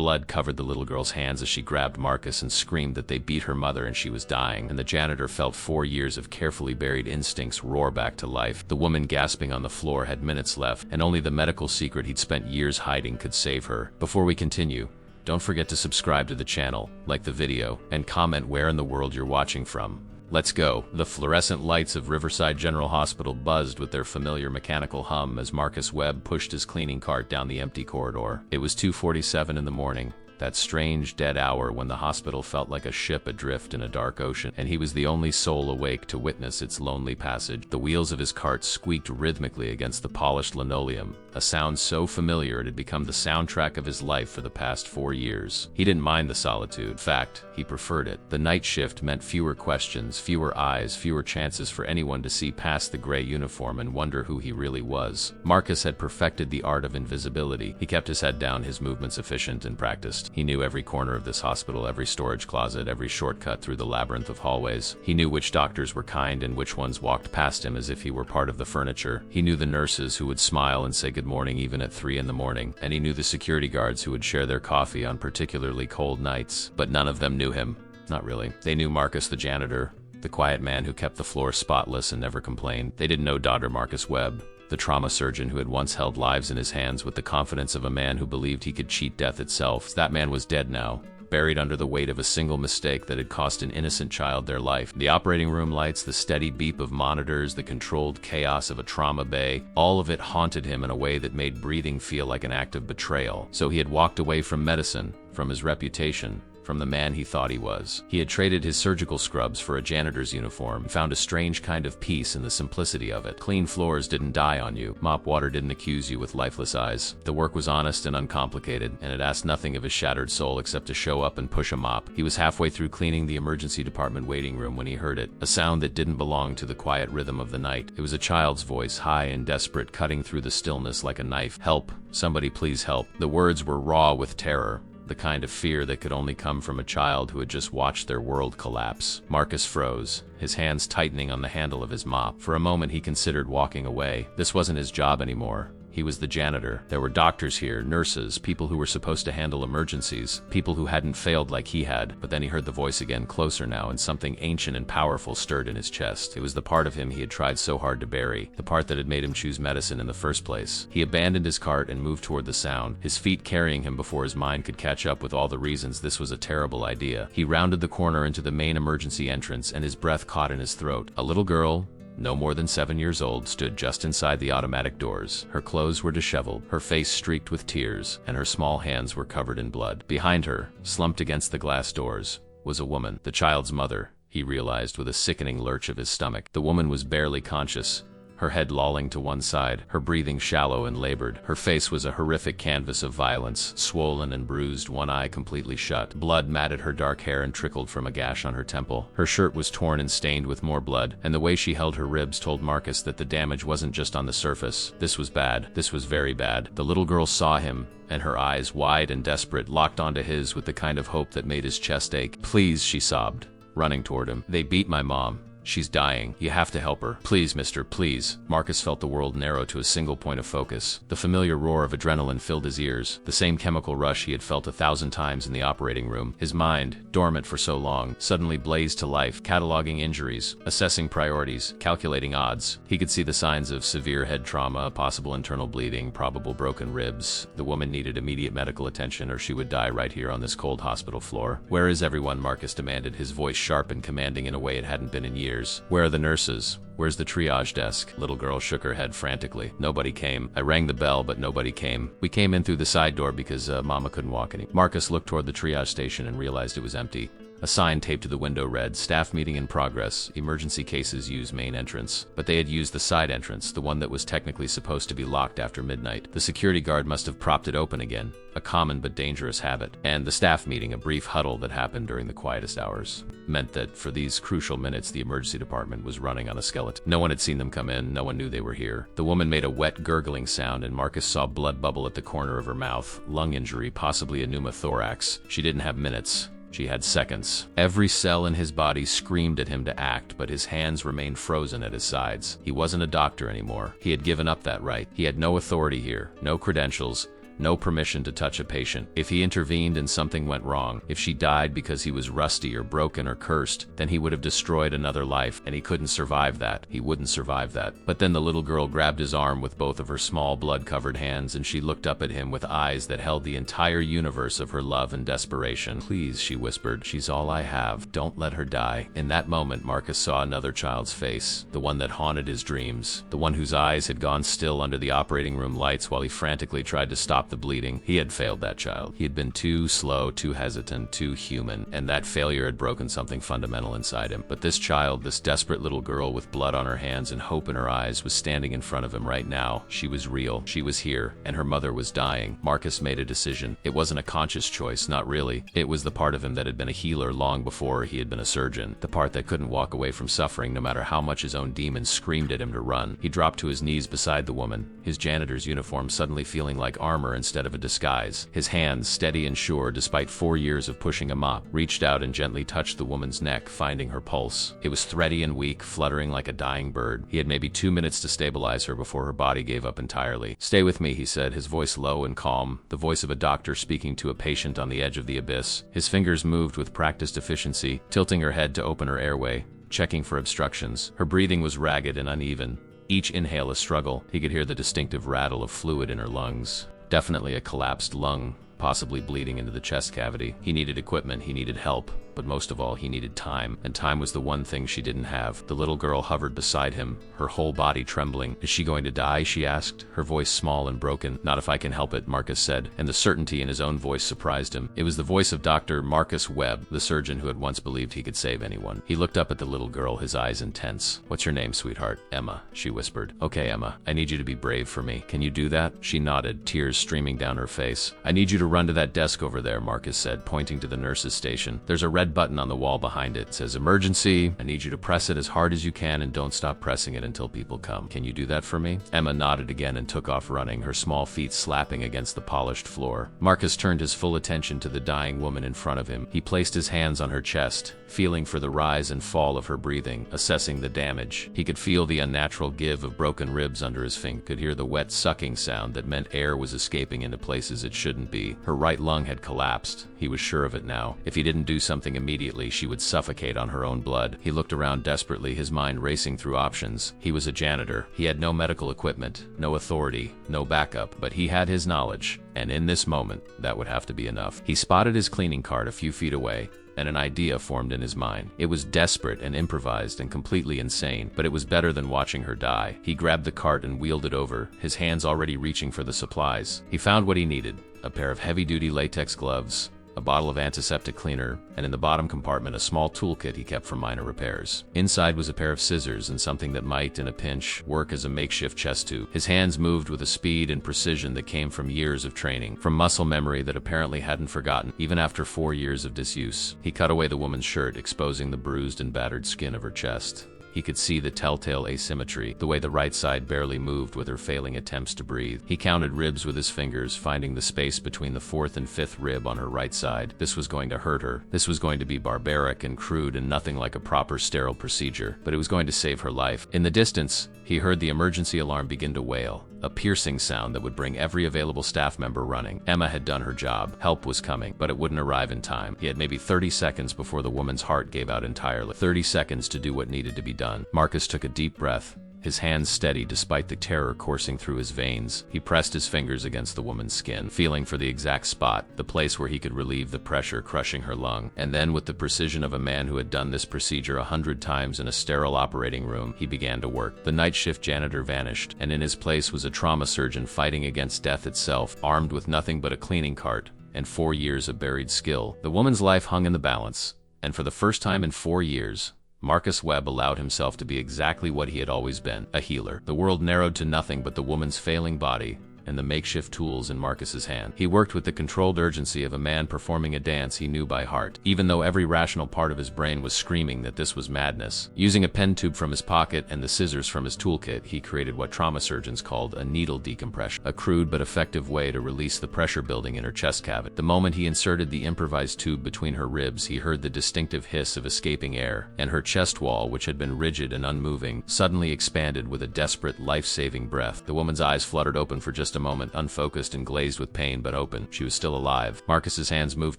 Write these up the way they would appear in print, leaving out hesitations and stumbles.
Blood covered the little girl's hands as she grabbed Marcus and screamed that they beat her mother and she was dying, and the janitor felt 4 years of carefully buried instincts roar back to life. The woman gasping on the floor had minutes left, and only the medical secret he'd spent years hiding could save her. Before we continue, don't forget to subscribe to the channel, like the video, and comment where in the world you're watching from. Let's go. The fluorescent lights of Riverside General Hospital buzzed with their familiar mechanical hum as Marcus Webb pushed his cleaning cart down the empty corridor. It was 2:47 in the morning, that strange dead hour when the hospital felt like a ship adrift in a dark ocean, and he was the only soul awake to witness its lonely passage. The wheels of his cart squeaked rhythmically against the polished linoleum, a sound so familiar it had become the soundtrack of his life for the past 4 years. He didn't mind the solitude. In fact, he preferred it. The night shift meant fewer questions, fewer eyes, fewer chances for anyone to see past the gray uniform and wonder who he really was. Marcus had perfected the art of invisibility. He kept his head down, his movements efficient and practiced. He knew every corner of this hospital, every storage closet, every shortcut through the labyrinth of hallways. He knew which doctors were kind and which ones walked past him as if he were part of the furniture. He knew the nurses who would smile and say good morning even at 3 in the morning, and he knew the security guards who would share their coffee on particularly cold nights. But none of them knew him. Not really. They knew Marcus the janitor, the quiet man who kept the floor spotless and never complained. They didn't know Dr. Marcus Webb, the trauma surgeon who had once held lives in his hands with the confidence of a man who believed he could cheat death itself. That man was dead now, buried under the weight of a single mistake that had cost an innocent child their life. The operating room lights, the steady beep of monitors, the controlled chaos of a trauma bay, all of it haunted him in a way that made breathing feel like an act of betrayal. So he had walked away from medicine, from his reputation, from the man he thought he was. He had traded his surgical scrubs for a janitor's uniform, found a strange kind of peace in the simplicity of it. Clean floors didn't die on you. Mop water didn't accuse you with lifeless eyes. The work was honest and uncomplicated, and it asked nothing of his shattered soul except to show up and push a mop. He was halfway through cleaning the emergency department waiting room when he heard it, a sound that didn't belong to the quiet rhythm of the night. It was a child's voice, high and desperate, cutting through the stillness like a knife. Help! Somebody please help. The words were raw with terror, the kind of fear that could only come from a child who had just watched their world collapse. Marcus froze, his hands tightening on the handle of his mop. For a moment he considered walking away. This wasn't his job anymore. He was the janitor. There were doctors here, nurses, people who were supposed to handle emergencies, people who hadn't failed like he had. But then he heard the voice again, closer now, and something ancient and powerful stirred in his chest. It was the part of him he had tried so hard to bury, the part that had made him choose medicine in the first place. He abandoned his cart and moved toward the sound, his feet carrying him before his mind could catch up with all the reasons this was a terrible idea. He rounded the corner into the main emergency entrance, and his breath caught in his throat. A little girl, no more than 7 years old, stood just inside the automatic doors. Her clothes were disheveled, her face streaked with tears, and her small hands were covered in blood. Behind her, slumped against the glass doors, was a woman, the child's mother, he realized with a sickening lurch of his stomach. The woman was barely conscious, her head lolling to one side, her breathing shallow and labored. Her face was a horrific canvas of violence, swollen and bruised, one eye completely shut. Blood matted her dark hair and trickled from a gash on her temple. Her shirt was torn and stained with more blood, and the way she held her ribs told Marcus that the damage wasn't just on the surface. This was bad. This was very bad. The little girl saw him, and her eyes, wide and desperate, locked onto his with the kind of hope that made his chest ache. "Please," she sobbed, running toward him. "They beat my mom. She's dying. You have to help her. Please, mister, please." Marcus felt the world narrow to a single point of focus. The familiar roar of adrenaline filled his ears, the same chemical rush he had felt 1,000 times in the operating room. His mind, dormant for so long, suddenly blazed to life, cataloging injuries, assessing priorities, calculating odds. He could see the signs of severe head trauma, possible internal bleeding, probable broken ribs. The woman needed immediate medical attention or she would die right here on this cold hospital floor. "Where is everyone?" Marcus demanded, his voice sharp and commanding in a way it hadn't been in years. "Where are the nurses? Where's the triage desk?" Little girl shook her head frantically. "Nobody came. I rang the bell, but nobody came. We came in through the side door because Mama couldn't walk anymore." Marcus looked toward the triage station and realized it was empty. A sign taped to the window read, "Staff meeting in progress. Emergency cases use main entrance." But they had used the side entrance, the one that was technically supposed to be locked after midnight. The security guard must have propped it open again, a common but dangerous habit. And the staff meeting, a brief huddle that happened during the quietest hours, meant that for these crucial minutes the emergency department was running on a skeleton. No one had seen them come in, no one knew they were here. The woman made a wet gurgling sound and Marcus saw blood bubble at the corner of her mouth. Lung injury, possibly a pneumothorax. She didn't have minutes. She had seconds. Every cell in his body screamed at him to act, but his hands remained frozen at his sides. He wasn't a doctor anymore. He had given up that right. He had no authority here, no credentials, No permission to touch a patient. If he intervened and something went wrong, if she died because he was rusty or broken or cursed, then he would have destroyed another life, and he couldn't survive that. He wouldn't survive that. But then the little girl grabbed his arm with both of her small blood-covered hands, and she looked up at him with eyes that held the entire universe of her love and desperation. "Please," she whispered, "she's all I have. Don't let her die." In that moment, Marcus saw another child's face, the one that haunted his dreams, the one whose eyes had gone still under the operating room lights while he frantically tried to stop the bleeding. He had failed that child. He had been too slow, too hesitant, too human, and that failure had broken something fundamental inside him. But this child, this desperate little girl with blood on her hands and hope in her eyes, was standing in front of him right now. She was real. She was here, and her mother was dying. Marcus made a decision. It wasn't a conscious choice, not really. It was the part of him that had been a healer long before he had been a surgeon, the part that couldn't walk away from suffering no matter how much his own demons screamed at him to run. He dropped to his knees beside the woman, his janitor's uniform suddenly feeling like armor instead of a disguise. His hands, steady and sure despite 4 years of pushing a mop, reached out and gently touched the woman's neck, finding her pulse. It was thready and weak, fluttering like a dying bird. He had maybe 2 minutes to stabilize her before her body gave up entirely. "Stay with me," he said, his voice low and calm, the voice of a doctor speaking to a patient on the edge of the abyss. His fingers moved with practiced efficiency, tilting her head to open her airway, checking for obstructions. Her breathing was ragged and uneven, each inhale a struggle. He could hear the distinctive rattle of fluid in her lungs. Definitely a collapsed lung, possibly bleeding into the chest cavity. He needed equipment, he needed help, but most of all, he needed time, and time was the one thing she didn't have. The little girl hovered beside him, her whole body trembling. "Is she going to die?" she asked, her voice small and broken. "Not if I can help it," Marcus said, and the certainty in his own voice surprised him. It was the voice of Dr. Marcus Webb, the surgeon who had once believed he could save anyone. He looked up at the little girl, his eyes intense. "What's your name, sweetheart?" "Emma," she whispered. "Okay, Emma, I need you to be brave for me. Can you do that?" She nodded, tears streaming down her face. "I need you to run to that desk over there," Marcus said, pointing to the nurse's station. "There's a red button on the wall behind it. It says emergency. I need you to press it as hard as you can and don't stop pressing it until people come. Can you do that for me?" Emma nodded again and took off running, her small feet slapping against the polished floor. Marcus turned his full attention to the dying woman in front of him. He placed his hands on her chest, feeling for the rise and fall of her breathing, assessing the damage. He could feel the unnatural give of broken ribs under his finger, could hear the wet sucking sound that meant air was escaping into places it shouldn't be. Her right lung had collapsed. He was sure of it now. If he didn't do something immediately, she would suffocate on her own blood. He looked around desperately, his mind racing through options. He was a janitor. He had no medical equipment, no authority, no backup, but he had his knowledge, and in this moment, that would have to be enough. He spotted his cleaning cart a few feet away, and an idea formed in his mind. It was desperate and improvised and completely insane, but it was better than watching her die. He grabbed the cart and wheeled it over, his hands already reaching for the supplies. He found what he needed: a pair of heavy-duty latex gloves, a bottle of antiseptic cleaner, and in the bottom compartment a small toolkit he kept for minor repairs. Inside was a pair of scissors and something that might, in a pinch, work as a makeshift chest tube. His hands moved with a speed and precision that came from years of training, from muscle memory that apparently hadn't forgotten, even after 4 years of disuse. He cut away the woman's shirt, exposing the bruised and battered skin of her chest. He could see the telltale asymmetry, the way the right side barely moved with her failing attempts to breathe. He counted ribs with his fingers, finding the space between the 4th and 5th rib on her right side. This was going to hurt her. This was going to be barbaric and crude and nothing like a proper sterile procedure, but it was going to save her life. In the distance, he heard the emergency alarm begin to wail, a piercing sound that would bring every available staff member running. Emma had done her job. Help was coming, but it wouldn't arrive in time. He had maybe 30 seconds before the woman's heart gave out entirely. 30 seconds to do what needed to be done. Marcus took a deep breath, his hands steady despite the terror coursing through his veins. He pressed his fingers against the woman's skin, feeling for the exact spot, the place where he could relieve the pressure crushing her lung. And then, with the precision of a man who had done this procedure 100 times in a sterile operating room, he began to work. The night shift janitor vanished, and in his place was a trauma surgeon fighting against death itself, armed with nothing but a cleaning cart and 4 years of buried skill. The woman's life hung in the balance, and for the first time in 4 years, Marcus Webb allowed himself to be exactly what he had always been, a healer. The world narrowed to nothing but the woman's failing body and the makeshift tools in Marcus's hand. He worked with the controlled urgency of a man performing a dance he knew by heart, even though every rational part of his brain was screaming that this was madness. Using a pen tube from his pocket and the scissors from his toolkit, he created what trauma surgeons called a needle decompression, a crude but effective way to release the pressure building in her chest cavity. The moment he inserted the improvised tube between her ribs, he heard the distinctive hiss of escaping air, and her chest wall, which had been rigid and unmoving, suddenly expanded with a desperate, life-saving breath. The woman's eyes fluttered open for just a a moment, unfocused and glazed with pain but open. She was still alive. Marcus's hands moved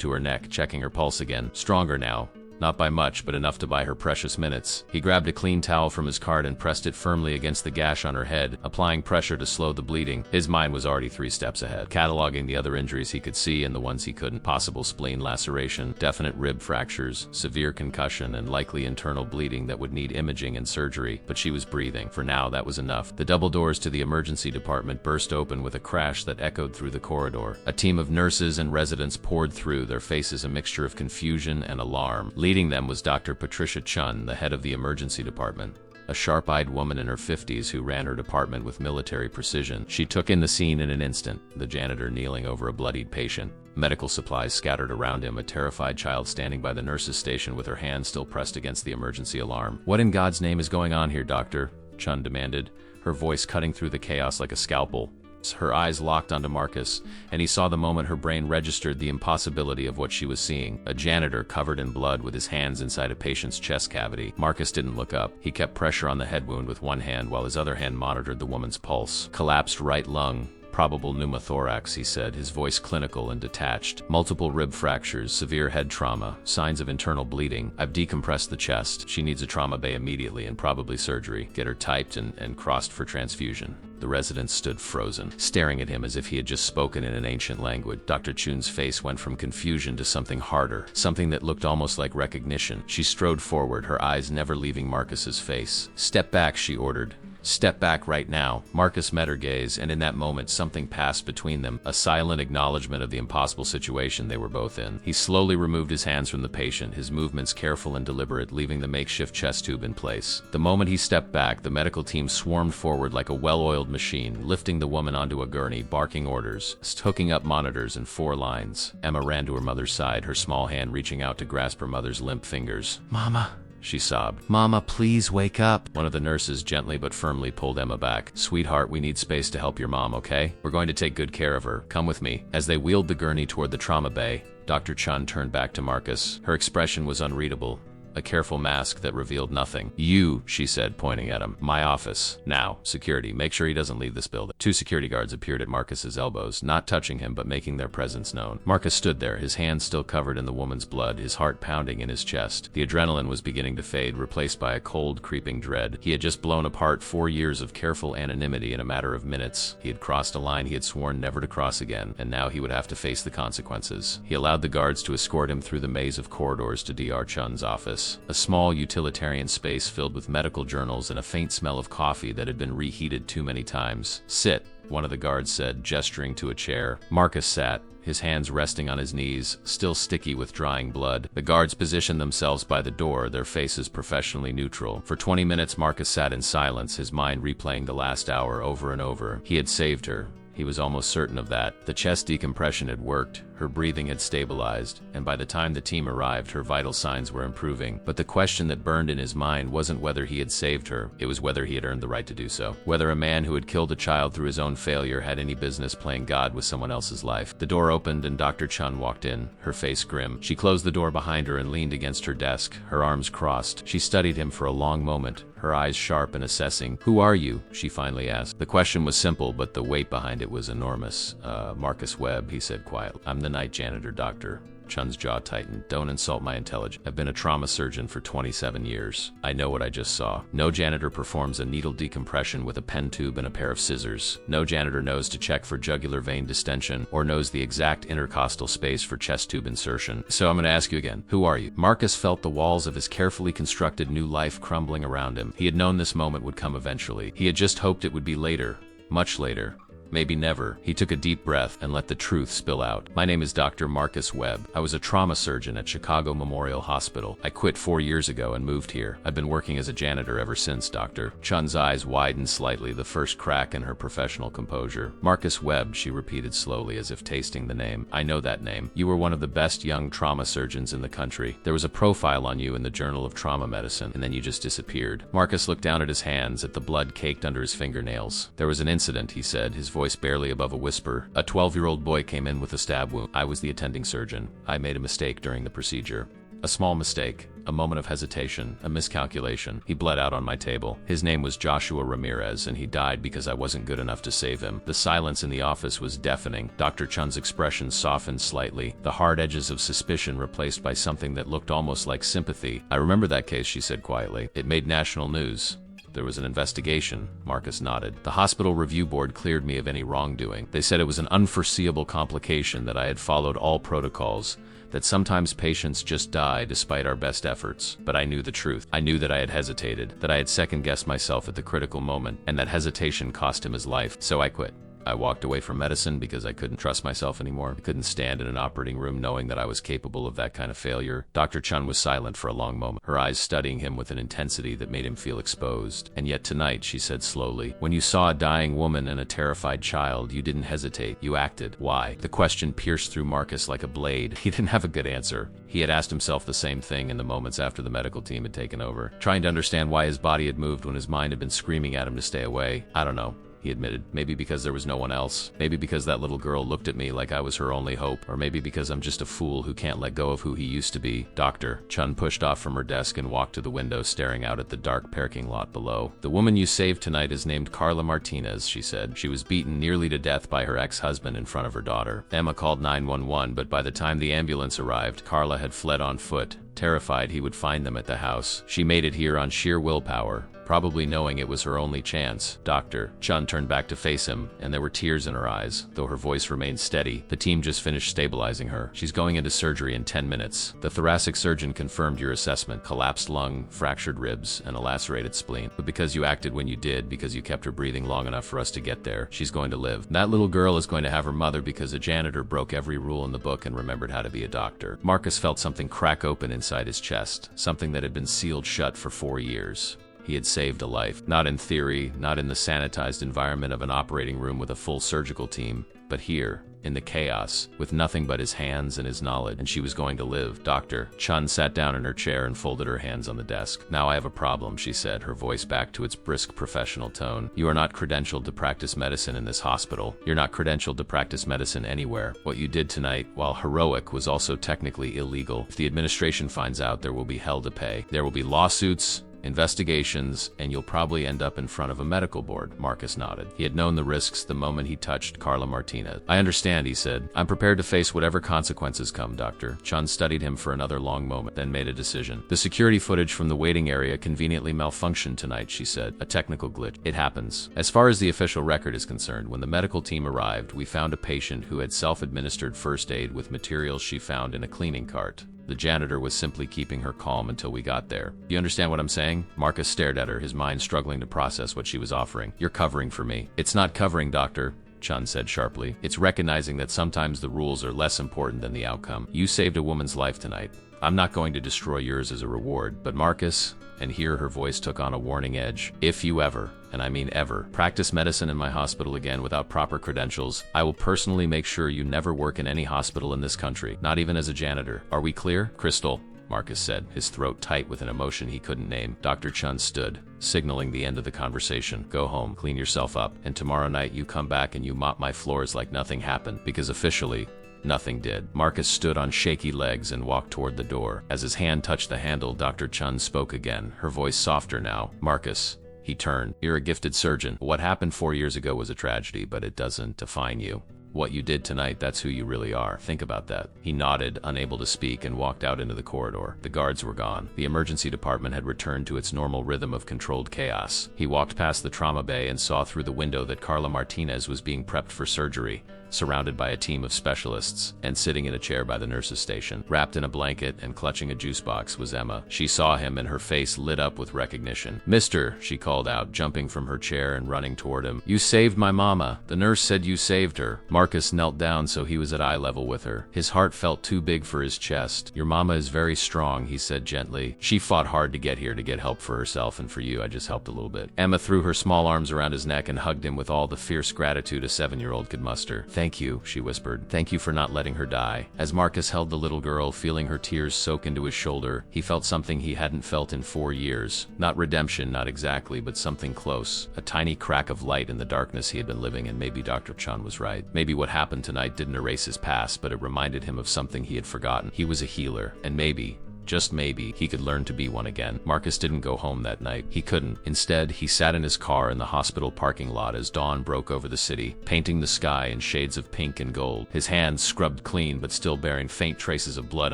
to her neck, checking her pulse again. Stronger now. Not by much, but enough to buy her precious minutes. He grabbed a clean towel from his cart and pressed it firmly against the gash on her head, applying pressure to slow the bleeding. His mind was already 3 steps ahead, cataloging the other injuries he could see and the ones he couldn't. Possible spleen laceration, definite rib fractures, severe concussion, and likely internal bleeding that would need imaging and surgery. But she was breathing. For now, that was enough. The double doors to the emergency department burst open with a crash that echoed through the corridor. A team of nurses and residents poured through, their faces a mixture of confusion and alarm. Leading them was Dr. Patricia Chun, the head of the emergency department, a sharp-eyed woman in her 50s who ran her department with military precision. She took in the scene in an instant, the janitor kneeling over a bloodied patient, medical supplies scattered around him, a terrified child standing by the nurse's station with her hand still pressed against the emergency alarm. "What in God's name is going on here, doctor?" Chun demanded, her voice cutting through the chaos like a scalpel. Her eyes locked onto Marcus, and he saw the moment her brain registered the impossibility of what she was seeing. A janitor covered in blood with his hands inside a patient's chest cavity. Marcus didn't look up. He kept pressure on the head wound with one hand while his other hand monitored the woman's pulse. "Collapsed right lung. Probable pneumothorax," he said, his voice clinical and detached. "Multiple rib fractures, severe head trauma, signs of internal bleeding. I've decompressed the chest. She needs a trauma bay immediately and probably surgery. Get her typed and crossed for transfusion." The residents stood frozen, staring at him as if he had just spoken in an ancient language. Dr. Chun's face went from confusion to something harder, something that looked almost like recognition. She strode forward, her eyes never leaving Marcus's face. "Step back," she ordered. "Step back right now." Marcus met her gaze, and in that moment something passed between them, a silent acknowledgement of the impossible situation they were both in. He slowly removed his hands from the patient, his movements careful and deliberate, leaving the makeshift chest tube in place. The moment he stepped back, the medical team swarmed forward like a well-oiled machine, lifting the woman onto a gurney, barking orders, hooking up monitors in 4 lines. Emma ran to her mother's side, her small hand reaching out to grasp her mother's limp fingers. "Mama," she sobbed. "Mama, please wake up." One of the nurses gently but firmly pulled Emma back. "Sweetheart, we need space to help your mom, okay? We're going to take good care of her. Come with me." As they wheeled the gurney toward the trauma bay, Dr. Chun turned back to Marcus. Her expression was unreadable, a careful mask that revealed nothing. "You," she said, pointing at him. "My office. Now, security. Make sure he doesn't leave this building." 2 security guards appeared at Marcus's elbows, not touching him but making their presence known. Marcus stood there, his hands still covered in the woman's blood, his heart pounding in his chest. The adrenaline was beginning to fade, replaced by a cold, creeping dread. He had just blown apart 4 years of careful anonymity in a matter of minutes. He had crossed a line he had sworn never to cross again, and now he would have to face the consequences. He allowed the guards to escort him through the maze of corridors to Dr. Chun's office. A small utilitarian space filled with medical journals and a faint smell of coffee that had been reheated too many times. "Sit," one of the guards said, gesturing to a chair. Marcus sat, his hands resting on his knees, still sticky with drying blood. The guards positioned themselves by the door, their faces professionally neutral. For 20 minutes, Marcus sat in silence, his mind replaying the last hour over and over. He had saved her. He was almost certain of that. The chest decompression had worked, her breathing had stabilized, and by the time the team arrived, her vital signs were improving. But the question that burned in his mind wasn't whether he had saved her, it was whether he had earned the right to do so. Whether a man who had killed a child through his own failure had any business playing God with someone else's life. The door opened and Dr. Chun walked in, her face grim. She closed the door behind her and leaned against her desk, her arms crossed. She studied him for a long moment, her eyes sharp and assessing. "Who are you?" she finally asked. The question was simple, but the weight behind it was enormous. Marcus Webb," he said quietly. "I'm the night janitor, doctor." Chun's jaw tightened. "Don't insult my intelligence. I've been a trauma surgeon for 27 years. I know what I just saw. No janitor performs a needle decompression with a pen tube and a pair of scissors. No janitor knows to check for jugular vein distension or knows the exact intercostal space for chest tube insertion. So I'm going to ask you again, who are you?" Marcus felt the walls of his carefully constructed new life crumbling around him. He had known this moment would come eventually. He had just hoped it would be later, much later. Maybe never. He took a deep breath and let the truth spill out. "My name is Dr. Marcus Webb. I was a trauma surgeon at Chicago Memorial Hospital. I quit 4 years ago and moved here. I've been working as a janitor ever since, doctor." Chun's eyes widened slightly, the first crack in her professional composure. "Marcus Webb," she repeated slowly as if tasting the name. "I know that name. You were one of the best young trauma surgeons in the country. There was a profile on you in the Journal of Trauma Medicine, and then you just disappeared." Marcus looked down at his hands, at the blood caked under his fingernails. "There was an incident," he said, his voice barely above a whisper. "A 12-year-old boy came in with a stab wound. I was the attending surgeon. I made a mistake during the procedure. A small mistake. A moment of hesitation, a miscalculation. He bled out on my table. His name was Joshua Ramirez, and he died because I wasn't good enough to save him. The silence in the office was deafening. Dr. Chun's expression softened slightly, the hard edges of suspicion replaced by something that looked almost like sympathy. I remember that case, she said quietly. It made national news. There was an investigation. Marcus nodded. The hospital review board cleared me of any wrongdoing. They said it was an unforeseeable complication, that I had followed all protocols, that sometimes patients just die despite our best efforts. But I knew the truth. I knew that I had hesitated, that I had second-guessed myself at the critical moment, and that hesitation cost him his life. So I quit. I walked away from medicine because I couldn't trust myself anymore. I couldn't stand in an operating room knowing that I was capable of that kind of failure. Dr. Chun was silent for a long moment, her eyes studying him with an intensity that made him feel exposed. And yet tonight, she said slowly, when you saw a dying woman and a terrified child, you didn't hesitate. You acted. Why? The question pierced through Marcus like a blade. He didn't have a good answer. He had asked himself the same thing in the moments after the medical team had taken over, trying to understand why his body had moved when his mind had been screaming at him to stay away. I don't know, he admitted. Maybe because there was no one else. Maybe because that little girl looked at me like I was her only hope. Or maybe because I'm just a fool who can't let go of who he used to be. Doctor. Chun pushed off from her desk and walked to the window, staring out at the dark parking lot below. The woman you saved tonight is named Carla Martinez, she said. She was beaten nearly to death by her ex-husband in front of her daughter. Emma called 911, but by the time the ambulance arrived, Carla had fled on foot, terrified he would find them at the house. She made it here on sheer willpower, probably knowing it was her only chance. Doctor. Chun turned back to face him, and there were tears in her eyes, though her voice remained steady. The team just finished stabilizing her. She's going into surgery in 10 minutes. The thoracic surgeon confirmed your assessment: collapsed lung, fractured ribs, and a lacerated spleen. But because you acted when you did, because you kept her breathing long enough for us to get there, she's going to live. That little girl is going to have her mother because a janitor broke every rule in the book and remembered how to be a doctor. Marcus felt something crack open inside his chest, something that had been sealed shut for 4 years. He had saved a life, not in theory, not in the sanitized environment of an operating room with a full surgical team, but here, in the chaos, with nothing but his hands and his knowledge, and she was going to live. Doctor. Chun sat down in her chair and folded her hands on the desk. Now I have a problem, she said, her voice back to its brisk professional tone. You are not credentialed to practice medicine in this hospital. You're not credentialed to practice medicine anywhere. What you did tonight, while heroic, was also technically illegal. If the administration finds out, there will be hell to pay. There will be lawsuits, investigations, and you'll probably end up in front of a medical board. Marcus nodded. He had known the risks the moment he touched Carla Martinez. I understand, he said. I'm prepared to face whatever consequences come, Doctor. Chun studied him for another long moment, then made a decision. The security footage from the waiting area conveniently malfunctioned tonight, she said. A technical glitch. It happens. As far as the official record is concerned, when the medical team arrived, we found a patient who had self-administered first aid with materials she found in a cleaning cart. The janitor was simply keeping her calm until we got there. Do you understand what I'm saying? Marcus stared at her, his mind struggling to process what she was offering. You're covering for me. It's not covering, Doctor, Chun said sharply. It's recognizing that sometimes the rules are less important than the outcome. You saved a woman's life tonight. I'm not going to destroy yours as a reward, but Marcus, and here her voice took on a warning edge, if you ever, and I mean ever, practice medicine in my hospital again without proper credentials, I will personally make sure you never work in any hospital in this country, not even as a janitor. Are we clear? Crystal, Marcus said, his throat tight with an emotion he couldn't name. Dr. Chun stood, signaling the end of the conversation. Go home, clean yourself up, and tomorrow night you come back and you mop my floors like nothing happened, because officially, nothing did. Marcus stood on shaky legs and walked toward the door. As his hand touched the handle, Dr. Chun spoke again, her voice softer now. Marcus. He turned. You're a gifted surgeon. What happened 4 years ago was a tragedy, but it doesn't define you. What you did tonight, that's who you really are. Think about that. He nodded, unable to speak, and walked out into the corridor. The guards were gone. The emergency department had returned to its normal rhythm of controlled chaos. He walked past the trauma bay and saw through the window that Carla Martinez was being prepped for surgery, surrounded by a team of specialists, and sitting in a chair by the nurse's station. Wrapped in a blanket and clutching a juice box was Emma. She saw him and her face lit up with recognition. Mister, she called out, jumping from her chair and running toward him. You saved my mama. The nurse said you saved her. Marcus knelt down so he was at eye level with her. His heart felt too big for his chest. Your mama is very strong, he said gently. She fought hard to get here to get help for herself, and for you I just helped a little bit. Emma threw her small arms around his neck and hugged him with all the fierce gratitude a 7-year-old could muster. Thank you, she whispered. Thank you for not letting her die. As Marcus held the little girl, feeling her tears soak into his shoulder, he felt something he hadn't felt in 4 years. Not redemption, not exactly, but something close. A tiny crack of light in the darkness he had been living in. Maybe Dr. Chun was right. Maybe what happened tonight didn't erase his past, but it reminded him of something he had forgotten. He was a healer, and maybe, just maybe, he could learn to be one again. Marcus didn't go home that night. He couldn't. Instead, he sat in his car in the hospital parking lot as dawn broke over the city, painting the sky in shades of pink and gold. His hands, scrubbed clean but still bearing faint traces of blood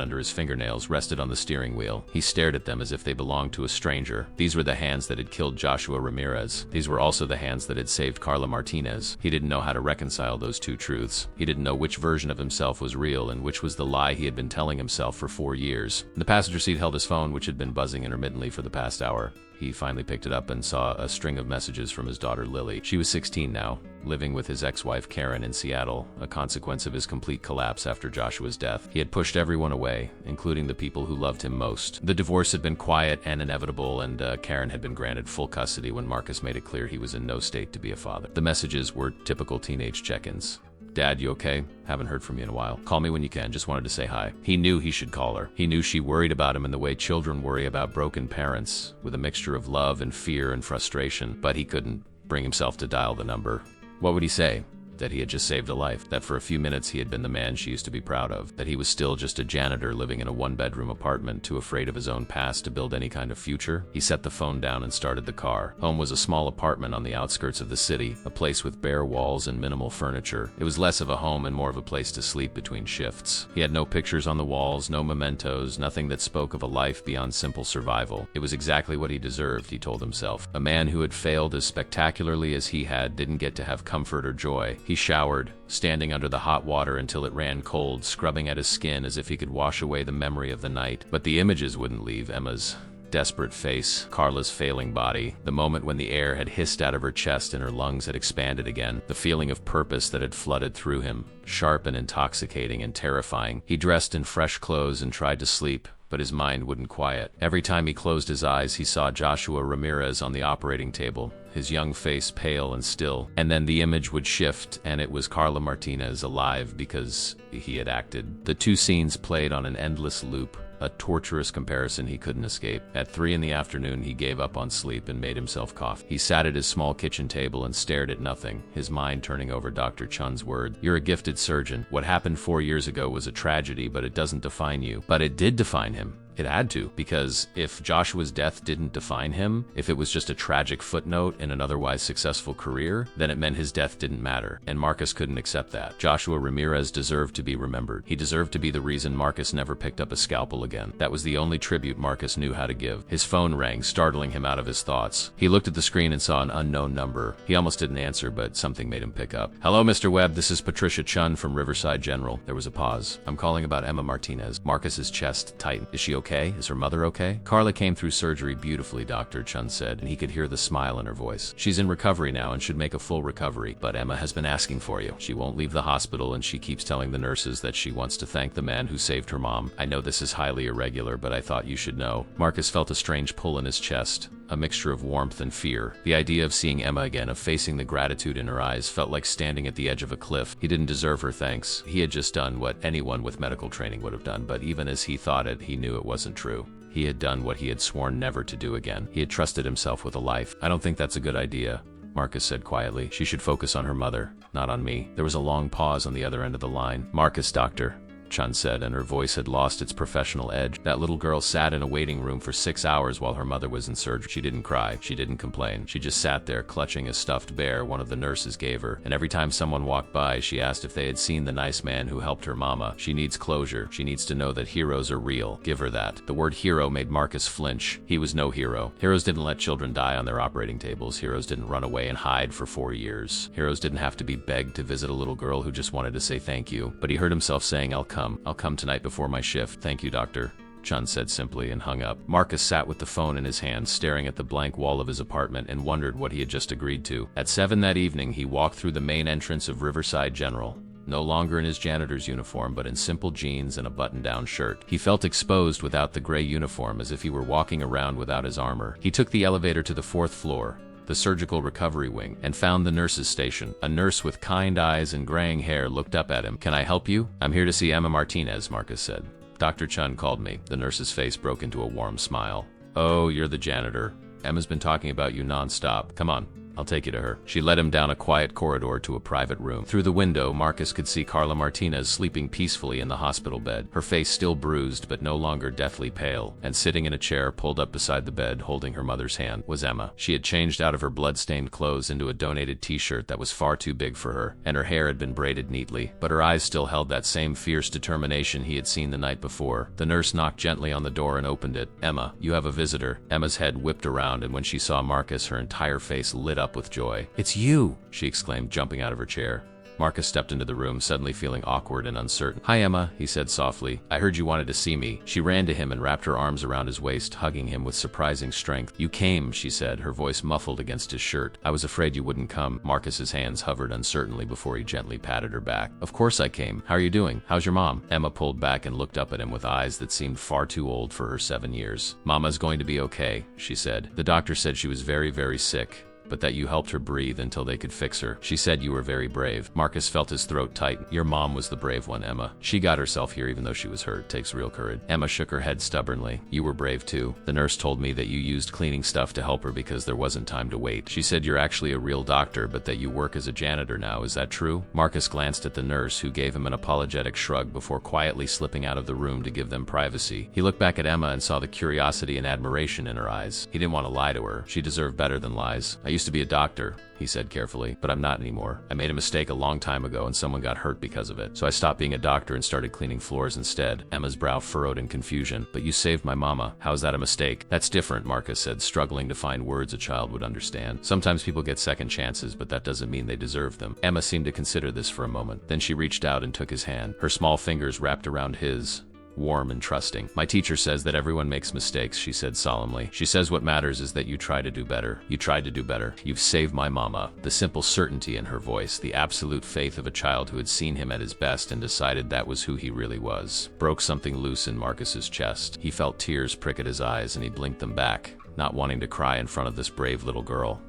under his fingernails, rested on the steering wheel. He stared at them as if they belonged to a stranger. These were the hands that had killed Joshua Ramirez. These were also the hands that had saved Carla Martinez. He didn't know how to reconcile those two truths. He didn't know which version of himself was real and which was the lie he had been telling himself for 4 years. The passenger seat held his phone, which had been buzzing intermittently for the past hour. He finally picked it up and saw a string of messages from his daughter Lily. She was 16 now, living with his ex-wife Karen in Seattle, a consequence of his complete collapse after Joshua's death. He had pushed everyone away, including the people who loved him most. The divorce had been quiet and inevitable, and Karen had been granted full custody when Marcus made it clear he was in no state to be a father. The messages were typical teenage check-ins. Dad, you okay? Haven't heard from you in a while. Call me when you can. Just wanted to say hi. He knew he should call her. He knew she worried about him in the way children worry about broken parents, with a mixture of love and fear and frustration, but he couldn't bring himself to dial the number. What would he say? That he had just saved a life, that for a few minutes he had been the man she used to be proud of, that he was still just a janitor living in a one-bedroom apartment, too afraid of his own past to build any kind of future. He set the phone down and started the car. Home was a small apartment on the outskirts of the city, a place with bare walls and minimal furniture. It was less of a home and more of a place to sleep between shifts. He had no pictures on the walls, no mementos, nothing that spoke of a life beyond simple survival. It was exactly what he deserved, he told himself. A man who had failed as spectacularly as he had didn't get to have comfort or joy. He showered, standing under the hot water until it ran cold, scrubbing at his skin as if he could wash away the memory of the night. But the images wouldn't leave. Emma's desperate face, Carla's failing body, the moment when the air had hissed out of her chest and her lungs had expanded again, the feeling of purpose that had flooded through him, sharp and intoxicating and terrifying. He dressed in fresh clothes and tried to sleep, but his mind wouldn't quiet. Every time he closed his eyes, he saw Joshua Ramirez on the operating table, his young face pale and still, and then the image would shift, and it was Carla Martinez alive because he had acted. The two scenes played on an endless loop, a torturous comparison he couldn't escape. At 3 in the afternoon, he gave up on sleep and made himself coffee. He sat at his small kitchen table and stared at nothing, his mind turning over Dr. Chun's words. You're a gifted surgeon. What happened 4 years ago was a tragedy, but it doesn't define you. But it did define him. It had to, because if Joshua's death didn't define him, if it was just a tragic footnote in an otherwise successful career, then it meant his death didn't matter, and Marcus couldn't accept that. Joshua Ramirez deserved to be remembered. He deserved to be the reason Marcus never picked up a scalpel again. That was the only tribute Marcus knew how to give. His phone rang, startling him out of his thoughts. He looked at the screen and saw an unknown number. He almost didn't answer, but something made him pick up. Hello, Mr. Webb, this is Patricia Chun from Riverside General. There was a pause. I'm calling about Emma Martinez. Marcus's chest tightened. Is she okay? Is her mother okay? Carla came through surgery beautifully, Dr. Chun said, and he could hear the smile in her voice. She's in recovery now and should make a full recovery, but Emma has been asking for you. She won't leave the hospital and she keeps telling the nurses that she wants to thank the man who saved her mom. I know this is highly irregular, but I thought you should know. Marcus felt a strange pull in his chest, a mixture of warmth and fear. The idea of seeing Emma again, of facing the gratitude in her eyes, felt like standing at the edge of a cliff. He didn't deserve her thanks. He had just done what anyone with medical training would have done, but even as he thought it, he knew it wasn't true. He had done what he had sworn never to do again. He had trusted himself with a life. I don't think that's a good idea, Marcus said quietly. She should focus on her mother, not on me. There was a long pause on the other end of the line. Marcus, doctor, Chun said, and her voice had lost its professional edge. That little girl sat in a waiting room for 6 hours while her mother was in surgery. She didn't cry. She didn't complain. She just sat there clutching a stuffed bear one of the nurses gave her, and every time someone walked by, she asked if they had seen the nice man who helped her mama. She needs closure. She needs to know that heroes are real. Give her that. The word hero made Marcus flinch. He was no hero. Heroes didn't let children die on their operating tables. Heroes didn't run away and hide for 4 years. Heroes didn't have to be begged to visit a little girl who just wanted to say thank you. But he heard himself saying, I'll come tonight before my shift. Thank you, doctor, Chun said simply and hung up. Marcus sat with the phone in his hand, staring at the blank wall of his apartment, and wondered what he had just agreed to. At 7 that evening, he walked through the main entrance of Riverside General, no longer in his janitor's uniform, but in simple jeans and a button-down shirt. He felt exposed without the gray uniform, as if he were walking around without his armor. He took the elevator to the 4th floor, the surgical recovery wing, and found the nurse's station. A nurse with kind eyes and graying hair looked up at him. Can I help you? I'm here to see Emma Martinez, Marcus said. Dr. Chun called me. The nurse's face broke into a warm smile. Oh, you're the janitor. Emma's been talking about you non-stop. Come on, I'll take you to her. She led him down a quiet corridor to a private room. Through the window, Marcus could see Carla Martinez sleeping peacefully in the hospital bed, her face still bruised but no longer deathly pale, and sitting in a chair pulled up beside the bed holding her mother's hand was Emma. She had changed out of her blood-stained clothes into a donated t-shirt that was far too big for her, and her hair had been braided neatly, but her eyes still held that same fierce determination he had seen the night before. The nurse knocked gently on the door and opened it. Emma, you have a visitor. Emma's head whipped around, and when she saw Marcus, her entire face lit up with joy. It's you, she exclaimed, jumping out of her chair. Marcus stepped into the room, suddenly feeling awkward and uncertain. Hi, Emma, he said softly. I heard you wanted to see me. She ran to him and wrapped her arms around his waist, hugging him with surprising strength. You came, she said, her voice muffled against his shirt. I was afraid you wouldn't come. Marcus's hands hovered uncertainly before he gently patted her back. Of course I came. How are you doing? How's your mom? Emma pulled back and looked up at him with eyes that seemed far too old for her 7 years. Mama's going to be okay, she said. The doctor said she was very, very sick, but that you helped her breathe until they could fix her. She said you were very brave. Marcus felt his throat tighten. Your mom was the brave one, Emma. She got herself here even though she was hurt. Takes real courage. Emma shook her head stubbornly. You were brave too. The nurse told me that you used cleaning stuff to help her because there wasn't time to wait. She said you're actually a real doctor, but that you work as a janitor now. Is that true? Marcus glanced at the nurse, who gave him an apologetic shrug before quietly slipping out of the room to give them privacy. He looked back at Emma and saw the curiosity and admiration in her eyes. He didn't want to lie to her. She deserved better than lies. I used to be a doctor, he said carefully, but I'm not anymore. I made a mistake a long time ago and someone got hurt because of it. So I stopped being a doctor and started cleaning floors instead. Emma's brow furrowed in confusion. But you saved my mama. How is that a mistake? That's different, Marcus said, struggling to find words a child would understand. Sometimes people get second chances, but that doesn't mean they deserve them. Emma seemed to consider this for a moment. Then she reached out and took his hand. Her small fingers wrapped around his, warm and trusting. My teacher says that everyone makes mistakes, she said solemnly. She says what matters is that you try to do better. You tried to do better. You've saved my mama. The simple certainty in her voice, the absolute faith of a child who had seen him at his best and decided that was who he really was, broke something loose in Marcus's chest. He felt tears prick at his eyes and he blinked them back, not wanting to cry in front of this brave little girl.